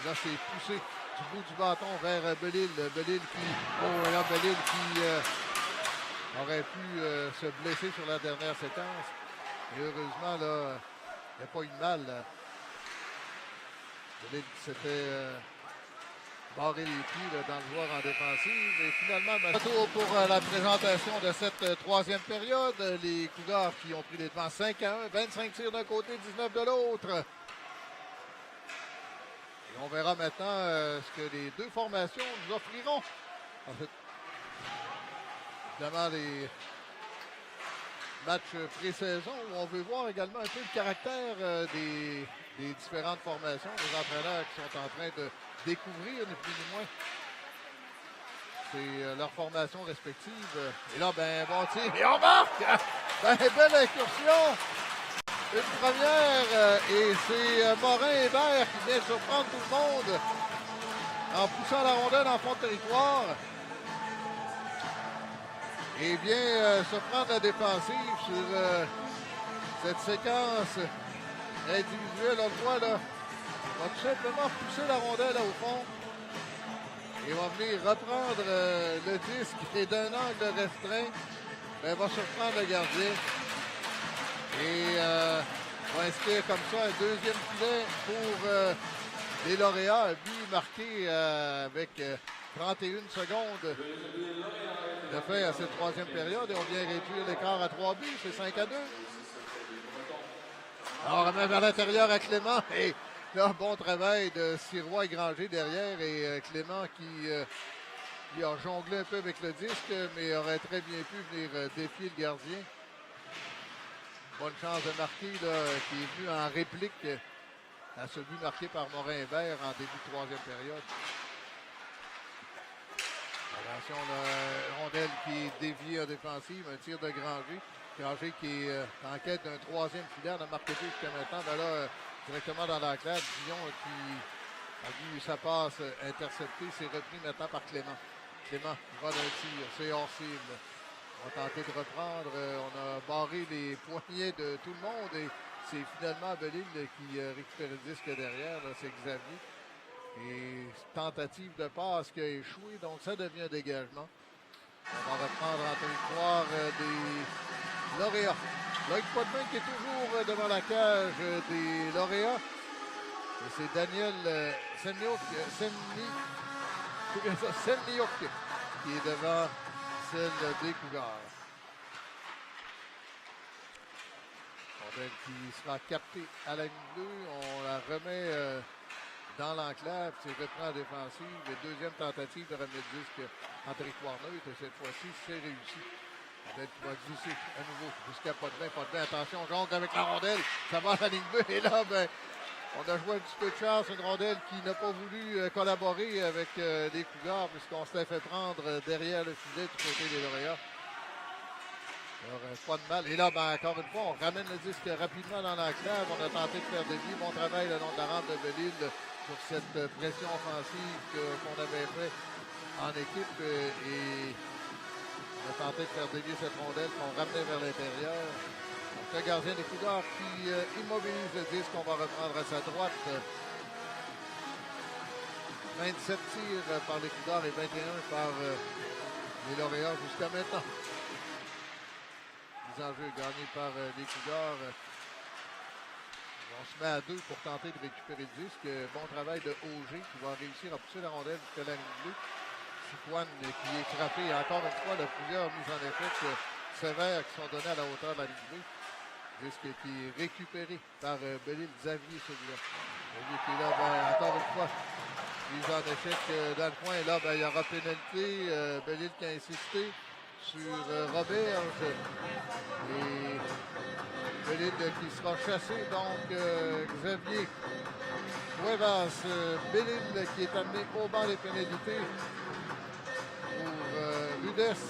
Là, c'est poussé du bout du bâton vers Bellil. Bellil qui aurait pu se blesser sur la dernière séquence. Et heureusement, là, il n'y a pas eu de mal. Bellil qui s'était barré les pieds là, dans le joueur en défensive. Et finalement, retour pour la présentation de cette troisième période. Les Cougars qui ont pris les devants 5-1, 25 tirs d'un côté, 19 de l'autre. Et on verra maintenant ce que les deux formations nous offriront. En fait, évidemment, les matchs pré-saison où on veut voir également un peu le caractère des différentes formations, des entraîneurs qui sont en train de découvrir, ni plus ni moins. C'est leur formation respective. Et là, bon tir. Et on marque! Belle incursion! Une première, et c'est Morin Hébert qui vient surprendre tout le monde en poussant la rondelle en fond de territoire. Et vient surprendre la défensive sur cette séquence individuelle. On le voit là. Il va tout simplement pousser la rondelle au fond. Et va venir reprendre le disque et d'un angle restreint. Il va surprendre le gardien. Et va inscrire comme ça un deuxième filet pour les lauréats. Un but marqué avec 31 secondes de fait à cette troisième période. Et on vient réduire l'écart à 3 buts. C'est 5-2. Alors, même à l'intérieur à Clément. Et là, bon travail de Sirois et Granger derrière. Et Clément qui a jonglé un peu avec le disque, mais aurait très bien pu venir défier le gardien. Bonne chance de marquer, là, qui est venu en réplique à ce but marqué par Morin-Hébert en début de troisième période. Attention, la rondelle qui est déviée en défensive, un tir de Granger. Granger qui est en quête d'un troisième filet, on a marqué deux jusqu'à maintenant. Là, directement dans la classe, Dion qui a vu sa passe interceptée, s'est repris maintenant par Clément. Clément va d'un tir, c'est hors cible. On va tenter de reprendre. On a barré les poignets de tout le monde et c'est finalement Bellil qui récupère le disque derrière. C'est Xavier. Et tentative de passe qui a échoué, donc ça devient un dégagement. On va reprendre en territoire des lauréats. Loïc Potvin qui est toujours devant la cage des lauréats. Et c'est Daniel Semniuk qui est devant celle des Cougars. Rondelle qui sera captée à la ligne bleue. On la remet dans l'enclave. C'est reprend en défensive. Et deuxième tentative de remettre le disque en territoire neutre. Et cette fois-ci, c'est réussi. Rondelle qui va glisser à nouveau jusqu'à Potvin. Potvin, attention, jongle avec la rondelle. Ça va à la ligne bleue. Et là, ben, on a joué un petit peu de chance. Une rondelle qui n'a pas voulu collaborer avec les Cougars puisqu'on se l'est fait prendre derrière le filet du côté des lauréats. Alors, pas de mal. Et là, ben, encore une fois, on ramène le disque rapidement dans l'enclave. On a tenté de faire dévier. Bon travail le long de la rampe de Belle-Île pour cette pression offensive qu'on avait fait en équipe. Et on a tenté de faire dévier cette rondelle qu'on ramenait vers l'intérieur. Donc, le gardien des Cougars qui immobilise le disque. On va reprendre à sa droite. 27 tirs par les Cougars et 21 par les lauréats jusqu'à maintenant. En jeu gagné par les Cougars. On se met à 2 pour tenter de récupérer le disque. Bon travail de Auger qui va réussir à pousser la rondelle jusqu'à la ligne bleue. Chicoine qui est frappé encore une fois de plusieurs mises en échec sévères qui sont données à la hauteur de la ligne bleue. Disque qui est récupéré par Belle-Île Xavier, celui-là. Xavier qui est là, ben, encore une fois, mise en échec dans le coin. Et là, ben, il y aura pénalité. Belle-Île qui a insisté sur Roberge. Et Belle-Île qui sera chassé. Donc, Xavier Cuevas, Belle-Île qui est amené au banc des pénalités pour Rudess.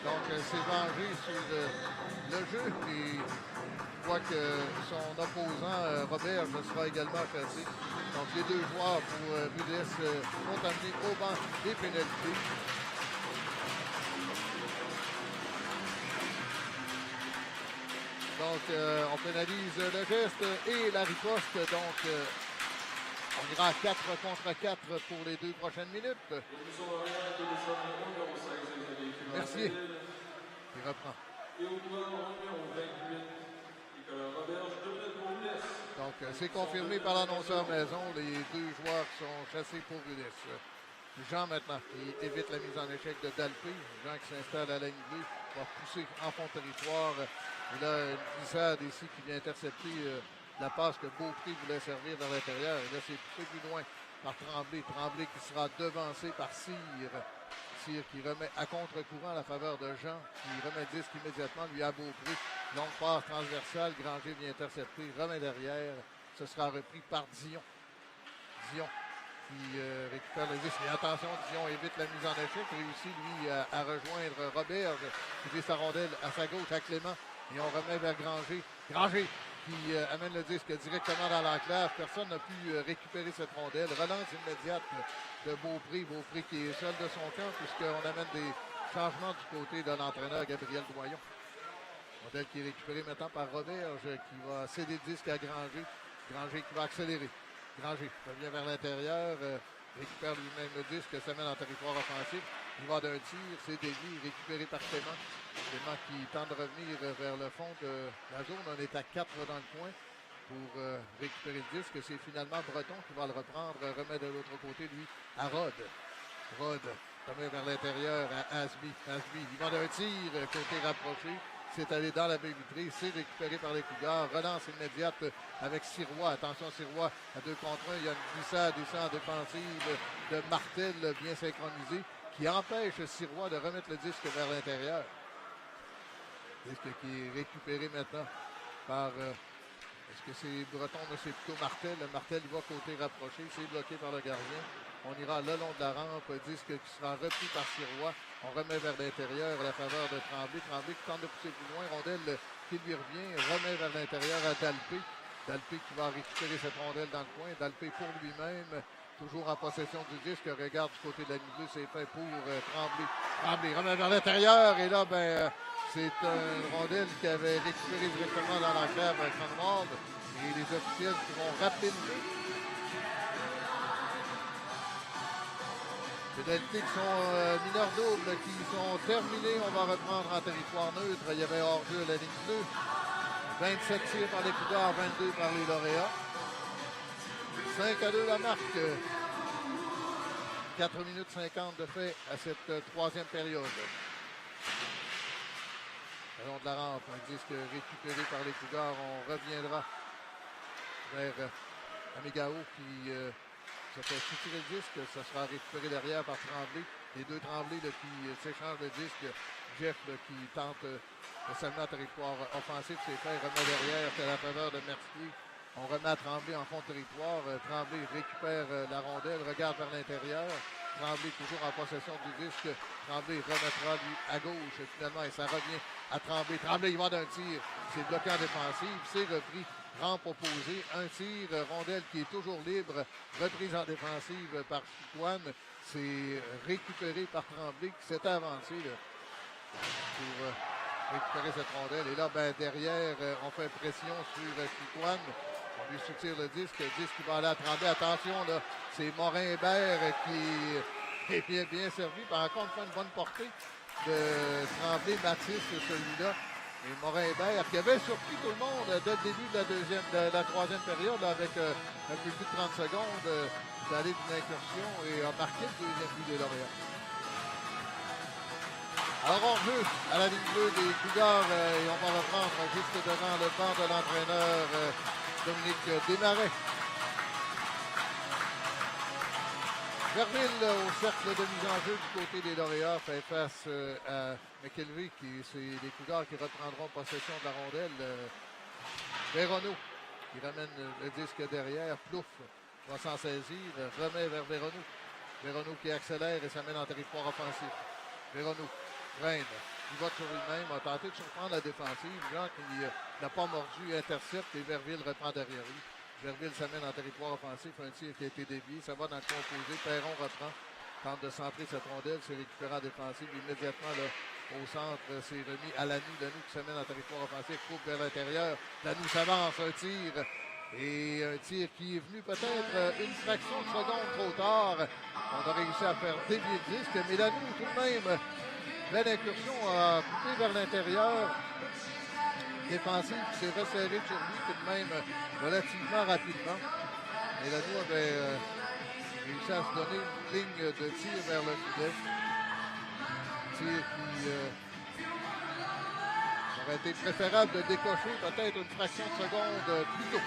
Donc, s'est vengé sur le jeu. Et on voit que son opposant, Roberge, sera également chassé. Donc, les deux joueurs pour Rudess sont amenés au banc des pénalités. Donc, on pénalise le geste et la riposte. Donc, on ira à 4 contre 4 pour les 2 prochaines minutes. Merci. Il reprend. Donc, c'est confirmé par l'annonceur maison. Les 2 joueurs sont chassés pour Rudess. Jean maintenant qui évite la mise en échec de Dalpé. Jean qui s'installe à la ligne bleue va pousser en fond de territoire. Et là, une glissade ici qui vient intercepter la passe que Beaupré voulait servir vers l'intérieur. Et là, c'est poussé plus loin par Tremblay. Tremblay qui sera devancé par Cyr. Cyr qui remet à contre-courant la faveur de Jean, qui remet le disque immédiatement, lui à Beaupré. Longue passe transversale. Granger vient intercepter, remet derrière. Ce sera repris par Dion. Dion qui récupère le disque. Et attention, Dion évite la mise en échec. Réussit, lui, à rejoindre Roberge, qui fait sa rondelle à sa gauche à Clément. Et on remet vers Granger. Granger qui amène le disque directement dans l'enclave. Personne n'a pu récupérer cette rondelle. Relance immédiate de Beaupré. Beaupré qui est seul de son camp puisqu'on amène des changements du côté de l'entraîneur Gabriel Doyon. Rondelle qui est récupérée maintenant par Roberge qui va céder le disque à Granger. Granger qui va accélérer. Granger revient vers l'intérieur, récupère lui-même le disque, s'amène en territoire offensif. Il va d'un tir, c'est dévié, récupéré par Clément. Clément qui tente de revenir vers le fond de la zone. On est à 4 dans le coin pour récupérer le disque. C'est finalement Breton qui va le reprendre, remet de l'autre côté, lui, à Rod. Rod remet vers l'intérieur à Asby. Asby, il va d'un tir, côté rapproché. C'est allé dans la baie vitrée, c'est récupéré par les Cougars. Relance immédiate avec Sirois. Attention, Sirois à 2 contre 1. Il y a une glissade ici en défensive de Martel bien synchronisée qui empêche Sirois de remettre le disque vers l'intérieur. Disque qui est récupéré maintenant par... est-ce que c'est Breton? C'est plutôt Martel. Martel, il va côté rapproché. C'est bloqué par le gardien. On ira le long de la rampe. Disque qui sera repris par Sirois. On remet vers l'intérieur à la faveur de Tremblay. Tremblay qui tente de pousser plus loin. Rondelle qui lui revient. Remet vers l'intérieur à Dalpé. Dalpé qui va récupérer cette rondelle dans le coin. Dalpé pour lui-même. Toujours en possession du disque. Regarde du côté de la ligne bleue. C'est fait pour Tremblay. Tremblay remet vers l'intérieur. Et là, ben, c'est une rondelle qui avait récupéré directement dans l'enclave avec Conrad. Et les officiels qui vont rappeler le jeu. Pénalités qui sont mineurs doubles, qui sont terminées. On va reprendre en territoire neutre. Il y avait hors-jeu à la ligne bleue. 27 tirs par les Cougars, 22 par les lauréats. 5-2 la marque. 4 minutes 50 de fait à cette troisième période. Le long de la rampe, un disque récupéré par les Cougars. On reviendra vers Amigao qui se fait soutirer le disque. Ça sera récupéré derrière par Tremblay. Les deux Tremblay là, qui s'échangent le disque. Jeff là, qui tente de s'amener en territoire offensif. C'est fait, remet derrière. C'est la faveur de Mercier. On remet à Tremblay en fond de territoire. Tremblay récupère la rondelle, regarde vers l'intérieur. Tremblay toujours en possession du disque. Tremblay remettra lui à gauche finalement et ça revient à Tremblay. Tremblay, il va d'un tir. C'est bloqué en défensive. C'est repris. Rampe opposée. Un tir. Rondelle qui est toujours libre. Reprise en défensive par Chicoine. C'est récupéré par Tremblay qui s'est avancé là, pour récupérer cette rondelle. Et là, ben, derrière, on fait pression sur Chicoine. On lui soutire le disque. Le disque qui va aller à Tremblay. Attention, là, c'est Morin-Hébert qui est bien servi. Par contre, une bonne portée de Tremblay-Mathis, celui-là. Et Morin-Hébert qui avait surpris tout le monde dès le début de la troisième période, là, avec un peu plus de 30 secondes d'aller d'une incursion et a marqué le deuxième but des lauréats. Alors on joue à la ligne bleue des Cougars et on va reprendre juste devant le banc de l'entraîneur Dominique Desmarais. Verville au cercle de mise en jeu du côté des lauréats fait face à McKelvey, c'est les Cougars qui reprendront possession de la rondelle. Véronneau qui ramène le disque derrière. Plouf va s'en saisir, remet vers Véronneau. Véronneau qui accélère et s'amène en territoire offensif. Véronneau freine, il va sur lui-même, a tenté de surprendre la défensive. Jean qui n'a pas mordu, intercepte et Verville reprend derrière lui. Verville s'amène en territoire offensif, un tir qui a été dévié, ça va dans le composé, Perron reprend, tente de centrer cette rondelle, c'est récupéré en défensive, immédiatement là, au centre, c'est remis à Lanoux, Lanoux qui s'amène en territoire offensif, coupe vers l'intérieur, Lanoux s'avance, un tir, et un tir qui est venu peut-être une fraction de seconde trop tard, on a réussi à faire dévier le disque, mais Lanoux tout de même, belle incursion a coupé vers l'intérieur, défensif qui s'est resserré sur lui tout de même relativement rapidement. Et Lanoux avait réussi à se donner une ligne de tir vers le filet. Tir qui aurait été préférable de décocher peut-être une fraction de seconde plus tôt.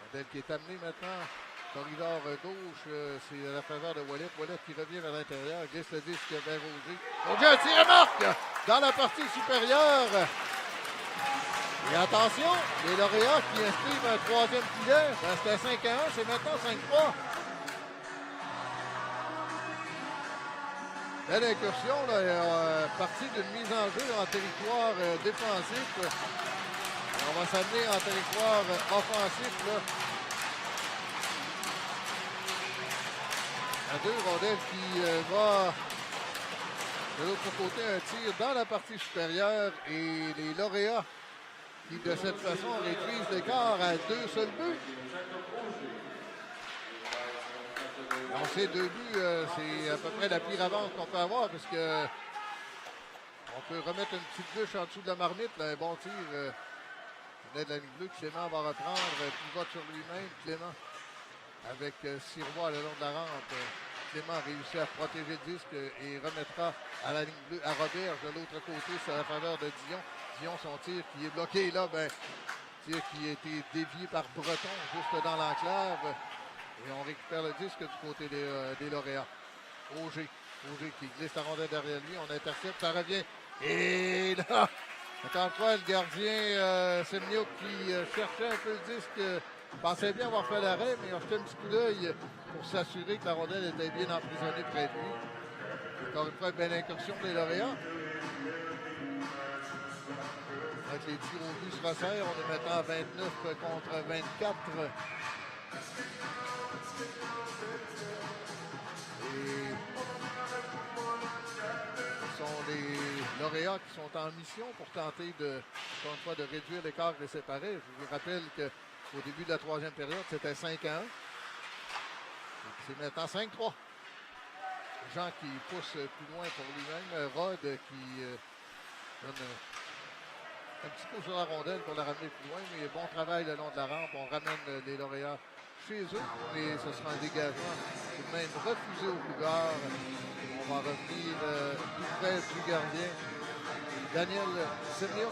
Modèle qui est amené maintenant. Corridor gauche, c'est la faveur de Wallet. Wallet qui revient vers l'intérieur, glisse le disque vers Roger. Roger a tiré marque dans la partie supérieure. Et attention, les lauréats qui inscrivent un troisième filet. C'était 5-1, c'est maintenant 5-3. Belle incursion, là, partie d'une mise en jeu en territoire défensif. On va s'amener en territoire offensif. Là. À deux, rondelle qui va de l'autre côté, un tir dans la partie supérieure et les lauréats qui de cette façon réduisent l'écart à 2 seuls buts. On sait 2 buts, c'est à peu près la pire avance qu'on peut avoir parce que on peut remettre une petite bûche en dessous de la marmite, là, un bon tir. De la ligne bleue, Clément va reprendre, pivote sur lui-même, Clément avec Sirois le long de la rampe. Clément réussit à protéger le disque et remettra à la ligne bleue à Roberge de l'autre côté, c'est la faveur de Dion. Dion, son tir qui est bloqué là, ben, tir qui a été dévié par Breton juste dans l'enclave. Et on récupère le disque du côté des lauréats. Auger qui glisse la rondelle derrière lui, on intercepte, ça revient. Et là, encore une fois, le gardien Semniuk qui cherchait un peu le disque. Pensait bien avoir fait l'arrêt, mais il a jeté un petit coup d'œil pour s'assurer que la rondelle était bien emprisonnée près de lui. Encore une fois, une belle incursion des lauréats. Avec les tirs au but se resserrent, on est maintenant à 29 contre 24. Et ce sont les lauréats qui sont en mission pour tenter encore une fois, de réduire l'écart et les séparer. Je vous rappelle que au début de la troisième période, c'était 5-1. Et C'est maintenant 5-3. Jean qui pousse plus loin pour lui-même. Rod qui donne un petit coup sur la rondelle pour la ramener plus loin. Mais bon travail le long de la rampe. On ramène les lauréats chez eux. Mais ce sera un dégagement tout de même refusé au Cougar. On va revenir tout près du gardien. Daniel Semyon.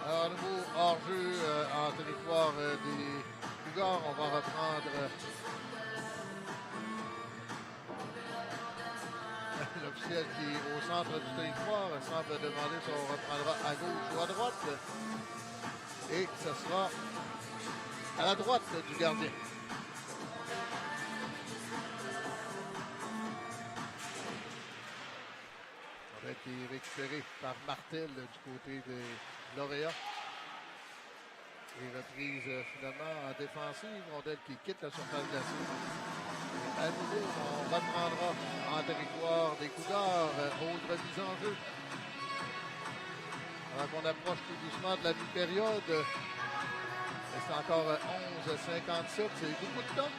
Alors, nouveau hors-jeu en territoire des Cougars. On va reprendre l'officiel qui est au centre du territoire. Il semble demander si on reprendra à gauche ou à droite. Et ce sera à la droite du gardien. Qui est récupéré par Martel du côté des lauréats. Et reprise finalement en défensive. Rondelle qui quitte la surface glacée. À nouveau, on reprendra en territoire des Cougars. Autre mise en jeu. Alors qu'on approche tout doucement de la mi-période. C'est encore 11-57. C'est beaucoup de temps.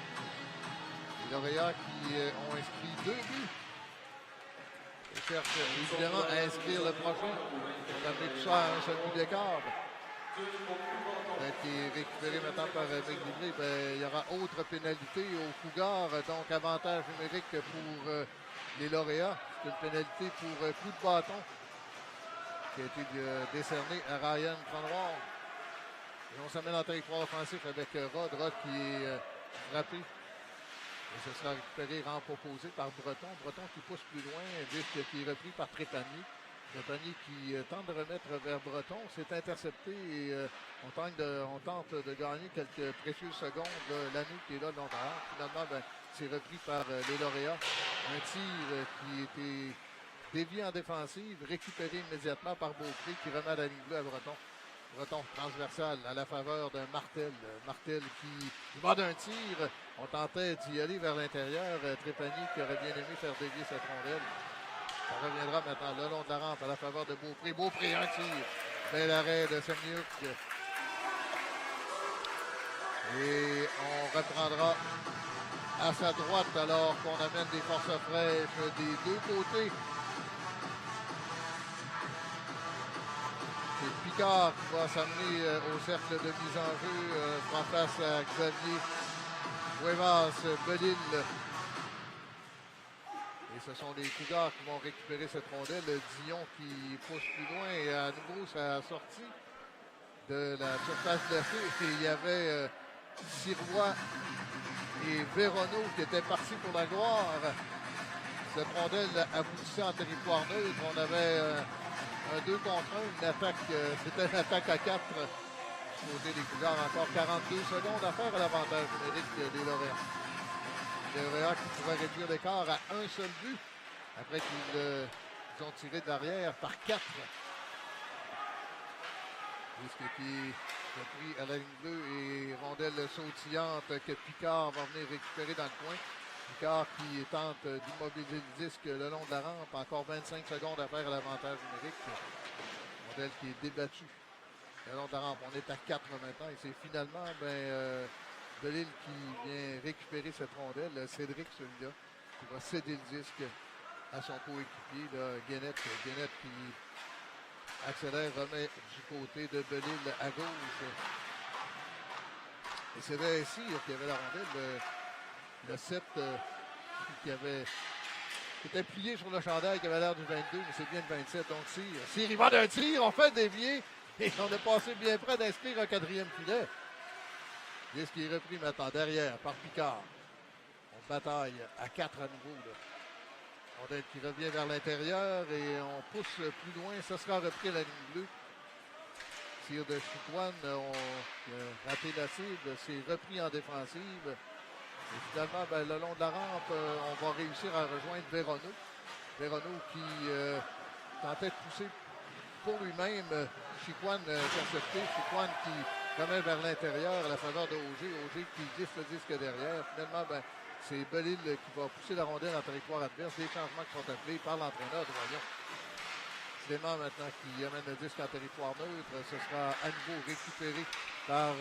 Les lauréats qui ont inscrit 2 buts. Ils cherchent évidemment à inscrire le prochain. On a mis tout ça à un seul coup d'écart. Qui est récupéré maintenant par McLivré. Il y aura autre pénalité au Cougar. Donc avantage numérique pour les lauréats. C'est une pénalité pour coup de bâton qui a été décerné à Ryan Tranoir. Et on s'amène en territoire offensif avec Rod. Rod qui est frappé. Et ce sera récupéré rampe opposée par Breton. Breton qui pousse plus loin, disque qui est repris par Trépanier. Trépanier qui tente de remettre vers Breton. C'est intercepté et on tente de gagner quelques précieuses secondes. L'année qui est là longtemps. Finalement, c'est repris par les lauréats. Un tir qui était dévié en défensive, récupéré immédiatement par Beaupré qui remet la ligne bleue à Breton. Breton transversal à la faveur d'un Martel. Martel qui demande un tir. On tentait d'y aller vers l'intérieur. Trépanier qui aurait bien aimé faire dévier cette rondelle. Ça reviendra maintenant le long de la rampe à la faveur de Beaupré. Beaupré, un tir. Bel arrêt de Semyuk. Et on reprendra à sa droite alors qu'on amène des forces fraîches des deux côtés. C'est Picard qui va s'amener au cercle de mise en jeu, fera face à Xavier Cuevas-Belil. Et ce sont les Cougars qui vont récupérer cette rondelle. Dion qui pousse plus loin et à nouveau sa sortie de la surface glacée. Et il y avait Sirois et Véronneau qui étaient partis pour la gloire. Cette rondelle aboutissait en territoire neutre. On avait un 2 contre 1, une attaque, c'était une attaque à 4 du côté des Cougars. Encore 42 secondes à faire à l'avantage numérique des lauréats. Les lauréats qui pourraient réduire l'écart à un seul but après qu'ils ont tiré de l'arrière par 4. Risque qui est pris à la ligne bleue et rondelle sautillante que Picard va venir récupérer dans le coin. Picard qui tente d'immobiliser le disque le long de la rampe. Encore 25 secondes à faire à l'avantage numérique. Rondelle qui est débattue le long de la rampe. On est à 4 maintenant et c'est finalement Belil qui vient récupérer cette rondelle. Cédric, celui-là, qui va céder le disque à son coéquipier. Guénette qui accélère, remet du côté de Belil à gauche. Et c'est Cyr qui avait la rondelle. Le 7 qui était plié sur le chandail qui avait l'air du 22, mais c'est bien le 27. Donc Cyr, il va d'un tir, on fait dévier et on est passé bien près d'inscrire un 4e filet. Et ce qui est repris maintenant derrière par Picard. On bataille à 4 à nouveau. Rondelle qui revient vers l'intérieur et on pousse plus loin. Ça sera repris à la ligne bleue. Tir de Chicoine, on a raté la cible. C'est repris en défensive. Et finalement, le long de la rampe, on va réussir à rejoindre Véronneau. Véronneau qui tentait de pousser pour lui-même. Chicoine intercepté. Chicoine qui remet vers l'intérieur à la faveur de Auger. Auger qui glisse le disque derrière. Finalement, ben, c'est Bellil qui va pousser la rondelle en territoire adverse. Des changements qui sont appelés par l'entraîneur de Royan. Clément maintenant qui amène le disque en territoire neutre. Ce sera à nouveau récupéré par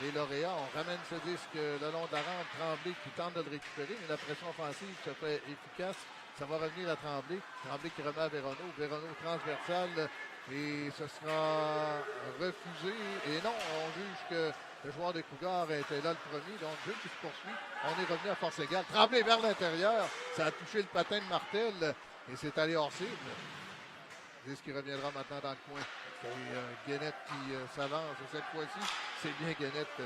les lauréats. On ramène ce disque le long de la rampe. Tremblay qui tente de le récupérer, mais la pression offensive se fait efficace. Ça va revenir à Tremblay. Tremblay qui remet à Véronneau. Véronneau transversal. Et ce sera refusé. Et non, on juge que le joueur des Cougars était là le premier. Donc, jeu qui se poursuit. On est revenu à force égale. Tremblay vers l'intérieur. Ça a touché le patin de Martel. Et c'est allé hors cible. Disque qui reviendra maintenant dans le coin. C'est Guénette qui s'avance. Cette fois-ci, c'est bien Guénette.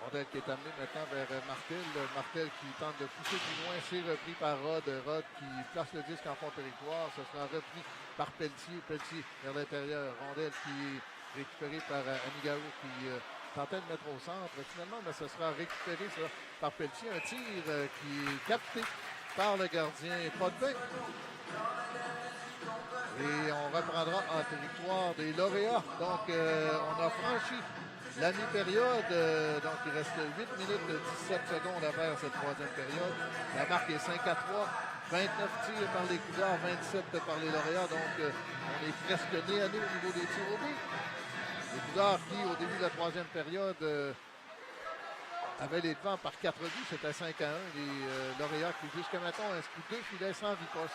Rondelle qui est amené maintenant vers Martel. Martel qui tente de pousser plus loin. C'est repris par Rod. Rod qui place le disque en fond territoire. Ce sera repris par Pelletier. Pelletier vers l'intérieur. Rondelle qui est récupérée par Amigao qui tentait de mettre au centre. Finalement, ben, ce sera récupéré ça, par Pelletier. Un tir qui est capté par le gardien Potvin. Et on reprendra en territoire des lauréats. Donc, on a franchi la mi-période. Donc, il reste 8 minutes et 17 secondes à faire cette troisième période. La marque est 5-3. 29 tirs par les Cougars, 27 par les lauréats. Donc, on est presque nez à nez au niveau des tirs au but. Les Cougars qui, au début de la troisième période, avaient les devants par 4 buts. C'était 5-1. Les lauréats qui, jusqu'à maintenant, ont inscrit 2 filets sans riposte.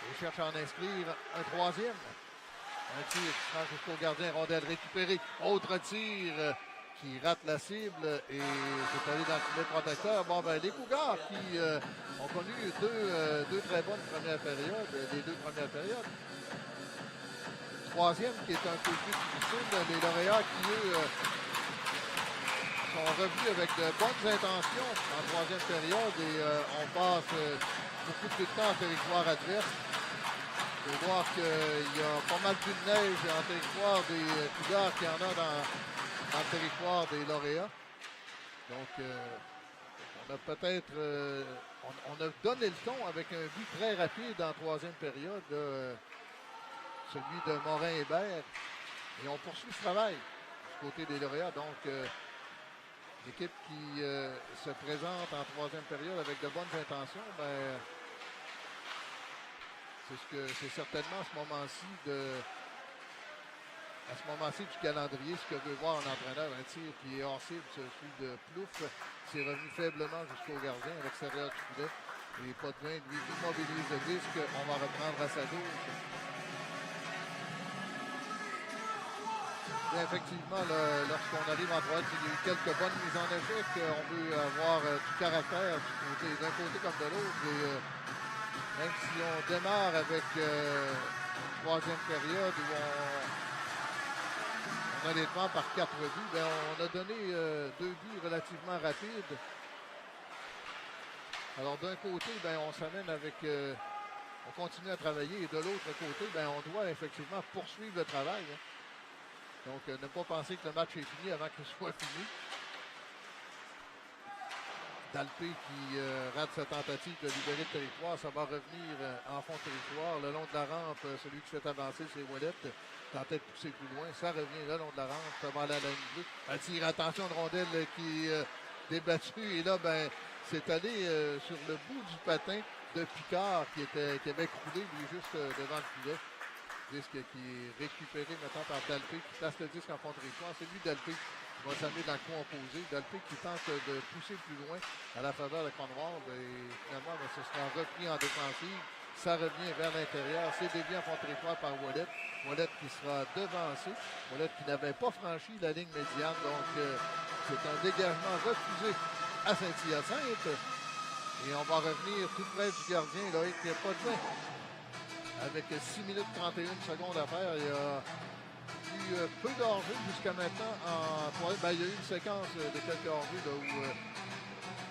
Ils cherchent à en inscrire un troisième. Un tir qui se rend jusqu'au gardien. Rondelle récupérée. Autre tir qui rate la cible. Et c'est allé dans le filet protecteur. Bon, ben, les Cougars qui ont connu deux très bonnes premières périodes. Les deux premières périodes. Troisième qui est un peu plus difficile. Les lauréats qui, eux, sont revenus avec de bonnes intentions en troisième période. Et on passe beaucoup de temps en territoire adverse. Vous pouvez voir qu'il y a pas mal plus de neige en territoire des Cougars qu'il y en a dans le territoire des lauréats. Donc, on a peut-être... on a donné le ton avec un but très rapide en troisième période, celui de Morin-Hébert. Et on poursuit ce travail du côté des lauréats. Donc, l'équipe qui se présente en troisième période avec de bonnes intentions, ben, c'est certainement à ce moment-ci du calendrier, ce que veut voir un entraîneur. Un tir qui est hors cible, celui de Plouf. C'est revenu faiblement jusqu'au gardien à l'extérieur du filet. Et Potvin, lui, immobilise le disque. On va reprendre à sa gauche. Et effectivement, lorsqu'on arrive en droite, il y a eu quelques bonnes mises en échec. On veut avoir du caractère d'un côté comme de l'autre. Et même si on démarre avec une troisième période où on a les devants par 4 buts, ben on a donné 2 buts relativement rapides. Alors d'un côté, ben, on s'amène avec... on continue à travailler et de l'autre côté, ben, on doit effectivement poursuivre le travail. Hein. Donc ne pas penser que le match est fini avant qu'il soit fini. Dalpé qui rate sa tentative de libérer le territoire. Ça va revenir en fond de territoire. Le long de la rampe, celui qui se fait avancer, c'est Ouellette. Tentait de pousser plus loin. Ça revient le long de la rampe. Ça va aller à la ligne bleue. Un tir, attention de rondelle qui est débattue. Et là, ben, c'est allé sur le bout du patin de Picard qui avait coulé, lui, juste devant le filet. Disque qui est récupéré maintenant par Dalpé qui place le disque en fond de territoire. C'est lui, Dalpé, qui va s'amener dans le coin opposé. Dalpé qui tente de pousser plus loin à la faveur de Conrad. Et finalement, ben, ce sera repris en défensive. Ça revient vers l'intérieur. C'est dévié en fond de territoire par Ouellette. Ouellette qui sera devancé. Ouellette qui n'avait pas franchi la ligne médiane. Donc, c'est un dégagement refusé à Saint-Hyacinthe. Et on va revenir tout près du gardien, Loïc Potvin. Avec 6 minutes 31 secondes à faire, il y a eu peu d'hors-jeu jusqu'à maintenant. Ben, il y a eu une séquence de quelques hors-jeux où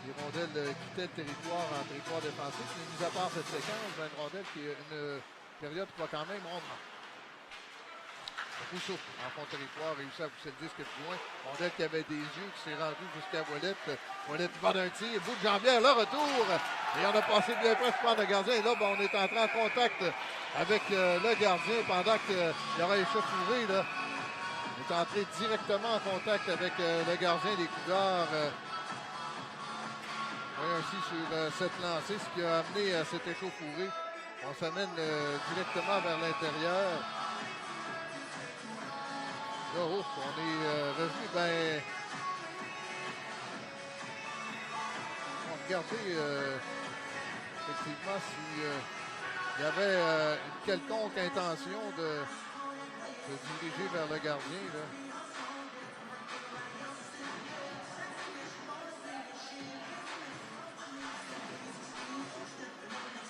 les rondelles quittaient le territoire en territoire défensif. Mais mis à part cette séquence, ben, une rondelle qui est une période qui va quand même rondement. Rousseau, en fond de territoire, réussit à pousser le disque plus loin. Rondelle qui avait des yeux, qui s'est rendu jusqu'à Ouellette. Ouellette qui va d'un tir, bout de jambière, le retour. Et on a passé bien presque par le gardien. Et là, ben, on est entré en contact avec le gardien pendant qu'il aurait échauffouré. Là. On est entré directement en contact avec le gardien des Cougars. Ainsi sur cette lancée, ce qui a amené à cet échauffouré. On s'amène directement vers l'intérieur. Là, ouf, on est revenu, ben... On va regarder effectivement s'il y avait une quelconque intention de diriger vers le gardien, là.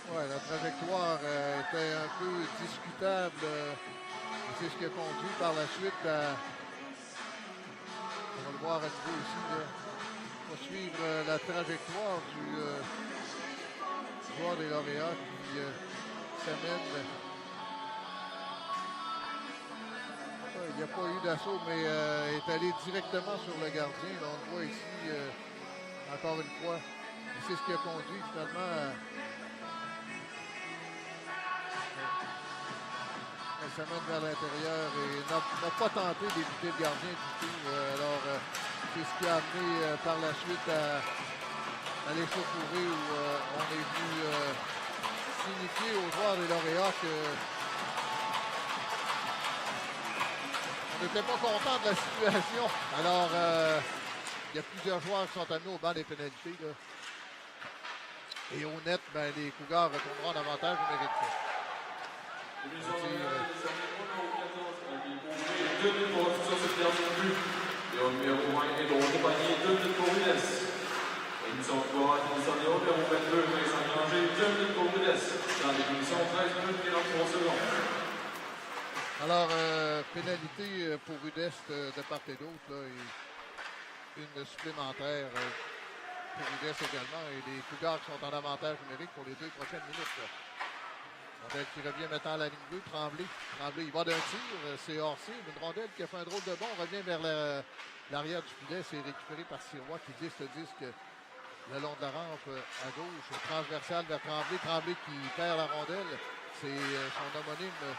Ouais, la trajectoire était un peu discutable. C'est ce qui a conduit par la suite à... On va le voir à nouveau ici. Là. On va suivre la trajectoire du joueur des lauréats qui s'amène. Il n'y a pas eu d'assaut, mais est allé directement sur le gardien. Là, on le voit ici encore une fois. Et c'est ce qui a conduit finalement à... Elle s'amène vers l'intérieur et n'a pas tenté d'éviter le gardien du tout. Alors, c'est ce qui a amené par la suite à l'échauffourée où on est venu signifier aux joueurs des lauréats que on n'était pas content de la situation. Alors, il y a plusieurs joueurs qui sont amenés au banc des pénalités. Là. Et au net, ben, les Cougars retourneront en avantage numérique. Alors, pénalité pour Rudest de part et d'autre, là, et une supplémentaire pour Rudest également. Et les Cougars qui sont en avantage numérique pour les 2 prochaines minutes. Là. Rondelle qui revient maintenant à la ligne bleue. Tremblay, il va d'un tir. C'est hors-cible. Une rondelle qui a fait un drôle de bond. On revient vers l'arrière du filet. C'est récupéré par Sirois qui glisse le disque le long de la rampe à gauche. Transversal vers Tremblay. Tremblay qui perd la rondelle. C'est son homonyme,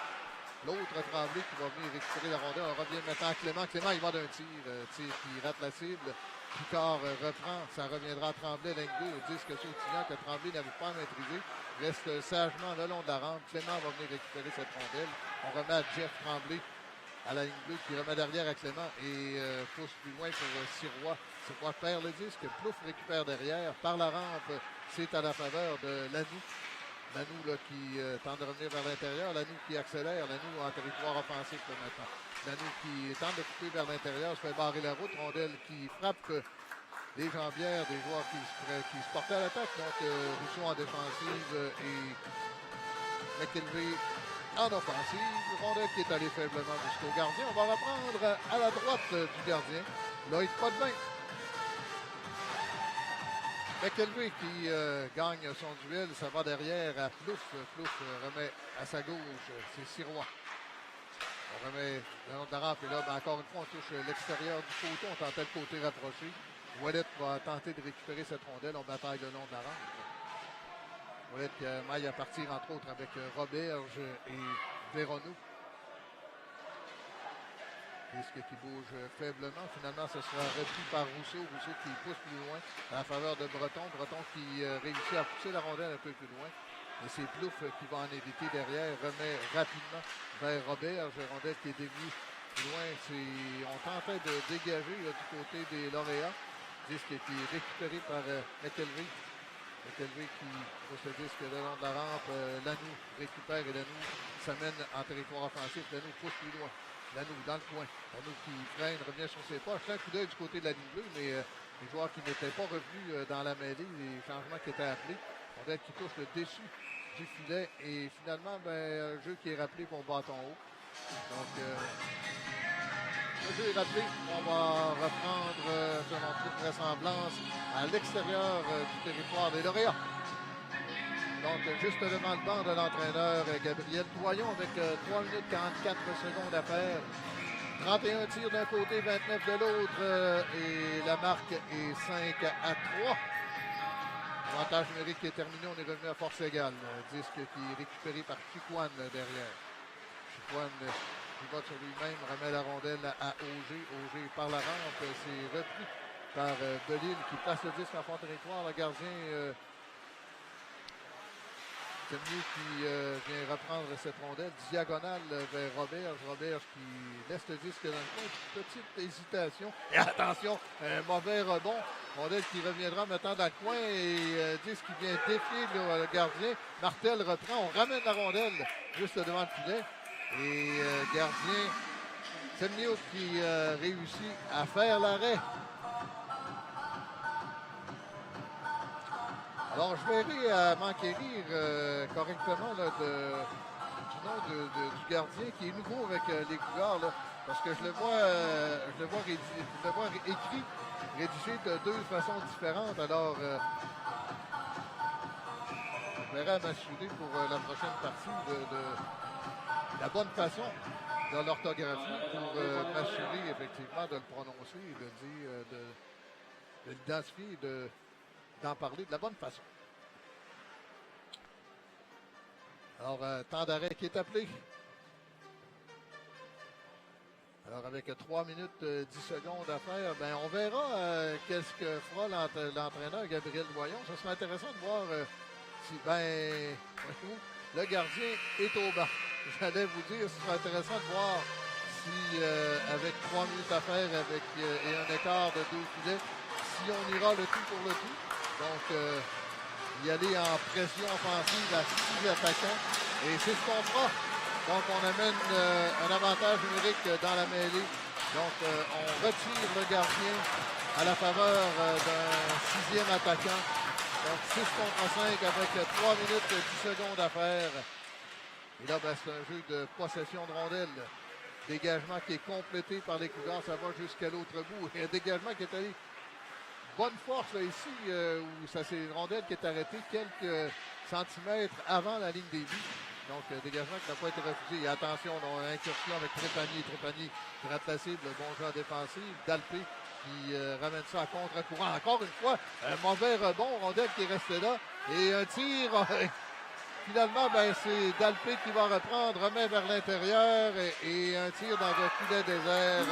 l'autre Tremblay qui va venir récupérer la rondelle. On revient maintenant à Clément. Clément, il va d'un tir. Tir qui rate la cible. Picard reprend, ça reviendra à Tremblay, ligne 2, au disque sautillant que Tremblay n'avait pas à maîtriser. Reste sagement le long de la rampe. Clément va venir récupérer cette rondelle. On remet à Jeff Tremblay à la ligne bleue qui remet derrière à Clément et pousse plus loin pour Sirois. Sirois perd le disque, Plouf récupère derrière. Par la rampe, c'est à la faveur de Lanoux. Lanoux là, qui tente de revenir vers l'intérieur. Lanoux qui accélère. Lanoux en territoire offensif là, maintenant. Lanoux qui tente de couper vers l'intérieur, se fait barrer la route. Rondelle qui frappe les jambières des joueurs qui se portaient à l'attaque. Donc Rousseau en défensive et McKelvey en offensive. Rondelle qui est allé faiblement jusqu'au gardien. On va reprendre à la droite du gardien. Loïc Potvin. McKelvey qui gagne son duel. Ça va derrière à Plouf. Plouf remet à sa gauche. C'est Sirois. On remet le long de la rampe et là, ben, encore une fois, on touche l'extérieur du poteau. On tentait le côté rapproché. Ouellette va tenter de récupérer cette rondelle. On bataille le long de la rampe. Ouellette qui maille à partir, entre autres, avec Roberge et Véronou. Disque qui bouge faiblement. Finalement, ce sera repris par Rousseau. Rousseau qui pousse plus loin à la faveur de Breton. Breton qui réussit à pousser la rondelle un peu plus loin. Et c'est Plouf qui va en éviter derrière. Remet rapidement vers Roberge. Rondelle qui est déviée plus loin. On tentait de dégager là, du côté des lauréats. Disque qui est récupéré par McKelvey. McKelvey qui pousse le disque le long de la rampe. Lanoux récupère et Lanoux s'amène en territoire offensif. Lanoux pousse plus loin. Lanoux dans le coin. Lanoux qui freine, revient sur ses pas. Je fais un coup d'œil du côté de la ligne bleue, mais les joueurs qui n'étaient pas revenus dans la mêlée, les changements qui étaient appelés, Rondelle qui touche le dessus du filet. Et finalement, ben, un jeu qui est rappelé pour bâton haut. Donc, le jeu est rappelé. On va reprendre, selon toute vraisemblance, à l'extérieur du territoire des lauréats. Donc, juste devant le banc de l'entraîneur Gabriel Doyon avec 3 minutes 44 secondes à faire. 31 tirs d'un côté, 29 de l'autre. Et la marque est 5-3. Avantage numérique qui est terminé. On est revenu à force égale. Disque qui est récupéré par Chicoine derrière. Chicoine qui va sur lui-même, remet la rondelle à Auger. Auger par la rampe. C'est repris par Belil qui place le disque en fond territoire. Le gardien Semniuk qui vient reprendre cette rondelle. Diagonale vers Roberge. Roberge qui laisse le disque dans le coin. Petite hésitation. Et attention, un mauvais rebond. Rondelle qui reviendra maintenant dans le coin. Et disque qui vient défier le gardien. Martel reprend. On ramène la rondelle juste devant le filet. Et gardien Semniuk qui réussit à faire l'arrêt. Alors, je verrai à manquer rire correctement là, du nom du gardien qui est nouveau avec les Cougars, là, parce que je le vois écrit, rédigé de deux façons différentes. Alors, je verrai à m'assurer pour la prochaine partie de la bonne façon de l'orthographie pour m'assurer effectivement de le prononcer et de dire, de l'identifier et d'en parler de la bonne façon. Alors, temps d'arrêt qui est appelé. Alors, avec 3 minutes 10 secondes à faire, ben, on verra qu'est-ce que fera l'entraîneur Gabriel Doyon. Ça sera intéressant de voir si, le gardien est au banc. J'allais vous dire, ce sera intéressant de voir si, avec 3 minutes à faire et un écart de 2 filets, si on ira le tout pour le tout. Donc, y aller en pression offensive à 6 attaquants. Et c'est ce qu'on fera. Donc, on amène un avantage numérique dans la mêlée. Donc, on retire le gardien à la faveur d'un 6e attaquant. Donc, 6 contre 5 avec 3 minutes 10 secondes à faire. Et là, ben, c'est un jeu de possession de rondelle. Dégagement qui est complété par les Cougars. Ça va jusqu'à l'autre bout. Et un dégagement qui est allé bonne force là, ici, où ça c'est une rondelle qui est arrêtée quelques centimètres avant la ligne des buts. Donc, dégagement qui n'a pas été refusé. Et attention, on a une incursion avec Trépanier. Trépanier qui rate la cible, bon jeu en défensive. Dalpé qui ramène ça à contre-courant. Encore une fois, un mauvais rebond. Rondelle qui est resté là. Et un tir. Finalement, ben, c'est Dalpé qui va reprendre, remet vers l'intérieur et un tir dans un filet désert.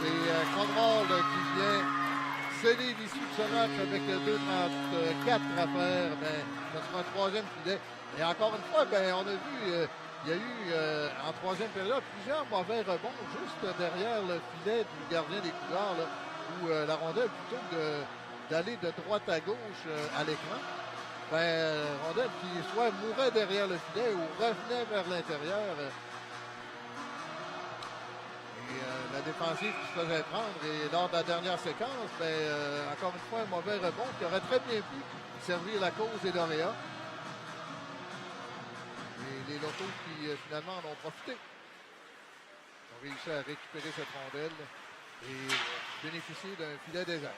C'est Conrad qui vient sceller l'issue de ce match avec 2,34 à faire. Ben, ce sera un 3e filet. Et encore une fois, ben, on a vu, il y a eu en 3e période plusieurs mauvais rebonds juste derrière le filet du gardien des Cougars, là, où la rondelle, plutôt que d'aller de droite à gauche à l'écran, ben, rondelle qui soit mourait derrière le filet ou revenait vers l'intérieur. La défensive qui se faisait prendre. Et lors de la dernière séquence, ben, encore une fois, un mauvais rebond qui aurait très bien pu servir la cause des lauréats. Et les locaux qui, finalement, en ont profité. Ont réussi à récupérer cette rondelle et bénéficier d'un filet désert.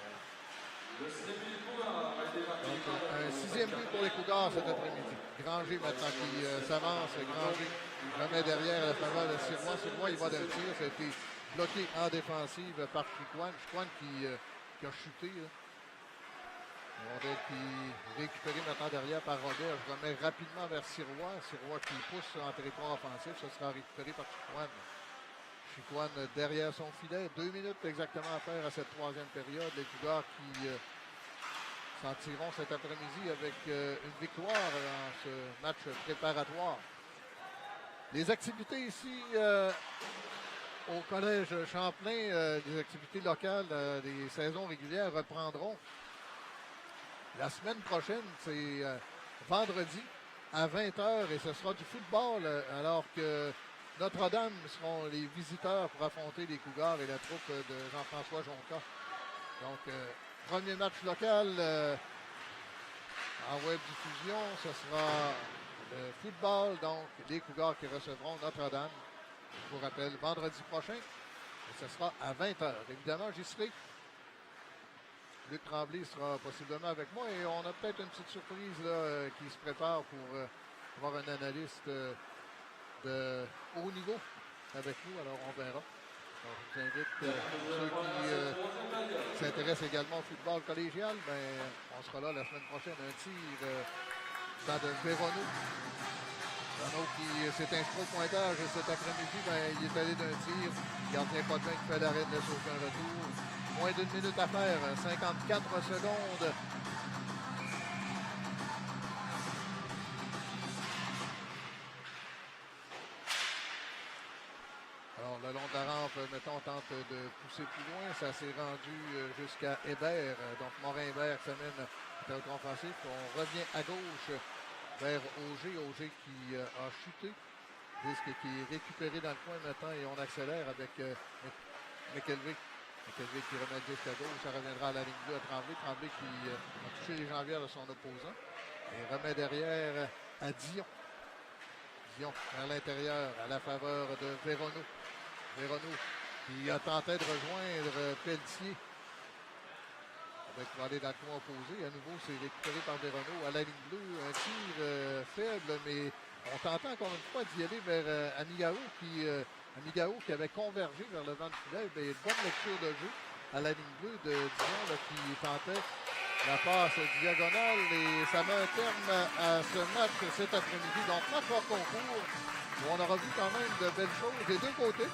Donc, un 6e but pour les Cougars cet après-midi. Granger maintenant qui s'avance. Granger remet derrière la faveur de Sirois. Sirois, il va d'un tir. Ça a été bloqué en défensive par Chicoine. Chicoine qui a chuté. Là. Rondelle qui récupéré maintenant derrière par Robert. Je remets rapidement vers Sirois. Sirois qui pousse en territoire offensif. Ça sera récupéré par Chicoine. Chicoine derrière son filet. 2 minutes exactement à faire à cette 3e période. Les Cougars qui s'en tireront cet après-midi avec une victoire dans ce match préparatoire. Les activités ici au Collège Champlain, des activités locales, des saisons régulières reprendront la semaine prochaine. C'est vendredi à 20h et ce sera du football alors que Notre-Dame seront les visiteurs pour affronter les Cougars et la troupe de Jean-François Jonca. Donc, premier match local en web diffusion, ce sera le football, donc les Cougars qui recevront Notre-Dame. Je vous rappelle, vendredi prochain, et ce sera à 20h. Évidemment, j'y serai Luc Tremblay sera possiblement avec moi et on a peut-être une petite surprise là, qui se prépare pour avoir un analyste de haut niveau avec nous. Alors, on verra. Alors, je vous invite ceux qui s'intéressent également au football collégial. Ben, on sera là la semaine prochaine. Un tir dans de Véronneau. Véronneau qui s'est inscrit au pointage cet après-midi. Ben, il est allé d'un tir. Gardien Potvin qui fait l'arrêt de laisser aucun retour. Moins d'une minute à faire. 54 secondes. Alors, le long de la rampe, mettons, tente de pousser plus loin. Ça s'est rendu jusqu'à Hébert. Donc, Morin-Hébert s'amène à l'autre offensif. On revient à gauche vers Auger. Auger qui a chuté. Disque qui est récupéré dans le coin maintenant et on accélère avec McKelvey. McKelvey qui remet le disque à gauche. Ça reviendra à la ligne bleue à Tremblay. Tremblay qui a touché les jambières de son opposant. Et remet derrière à Dion. Dion à l'intérieur à la faveur de Véronneau. Véronneau qui a tenté de rejoindre Pelletier. Avec aller dans le coin opposé. À nouveau, c'est récupéré par Véronneau à la ligne bleue. Un tir faible, mais on tentait encore une fois d'y aller vers Amigao qui avait convergé vers le vent de filet. Une bonne lecture de jeu à la ligne bleue de Dion là, qui tentait la passe diagonale. Et ça met un terme à ce match cet après-midi. Donc, match hors concours où on aura vu quand même de belles choses des deux côtés.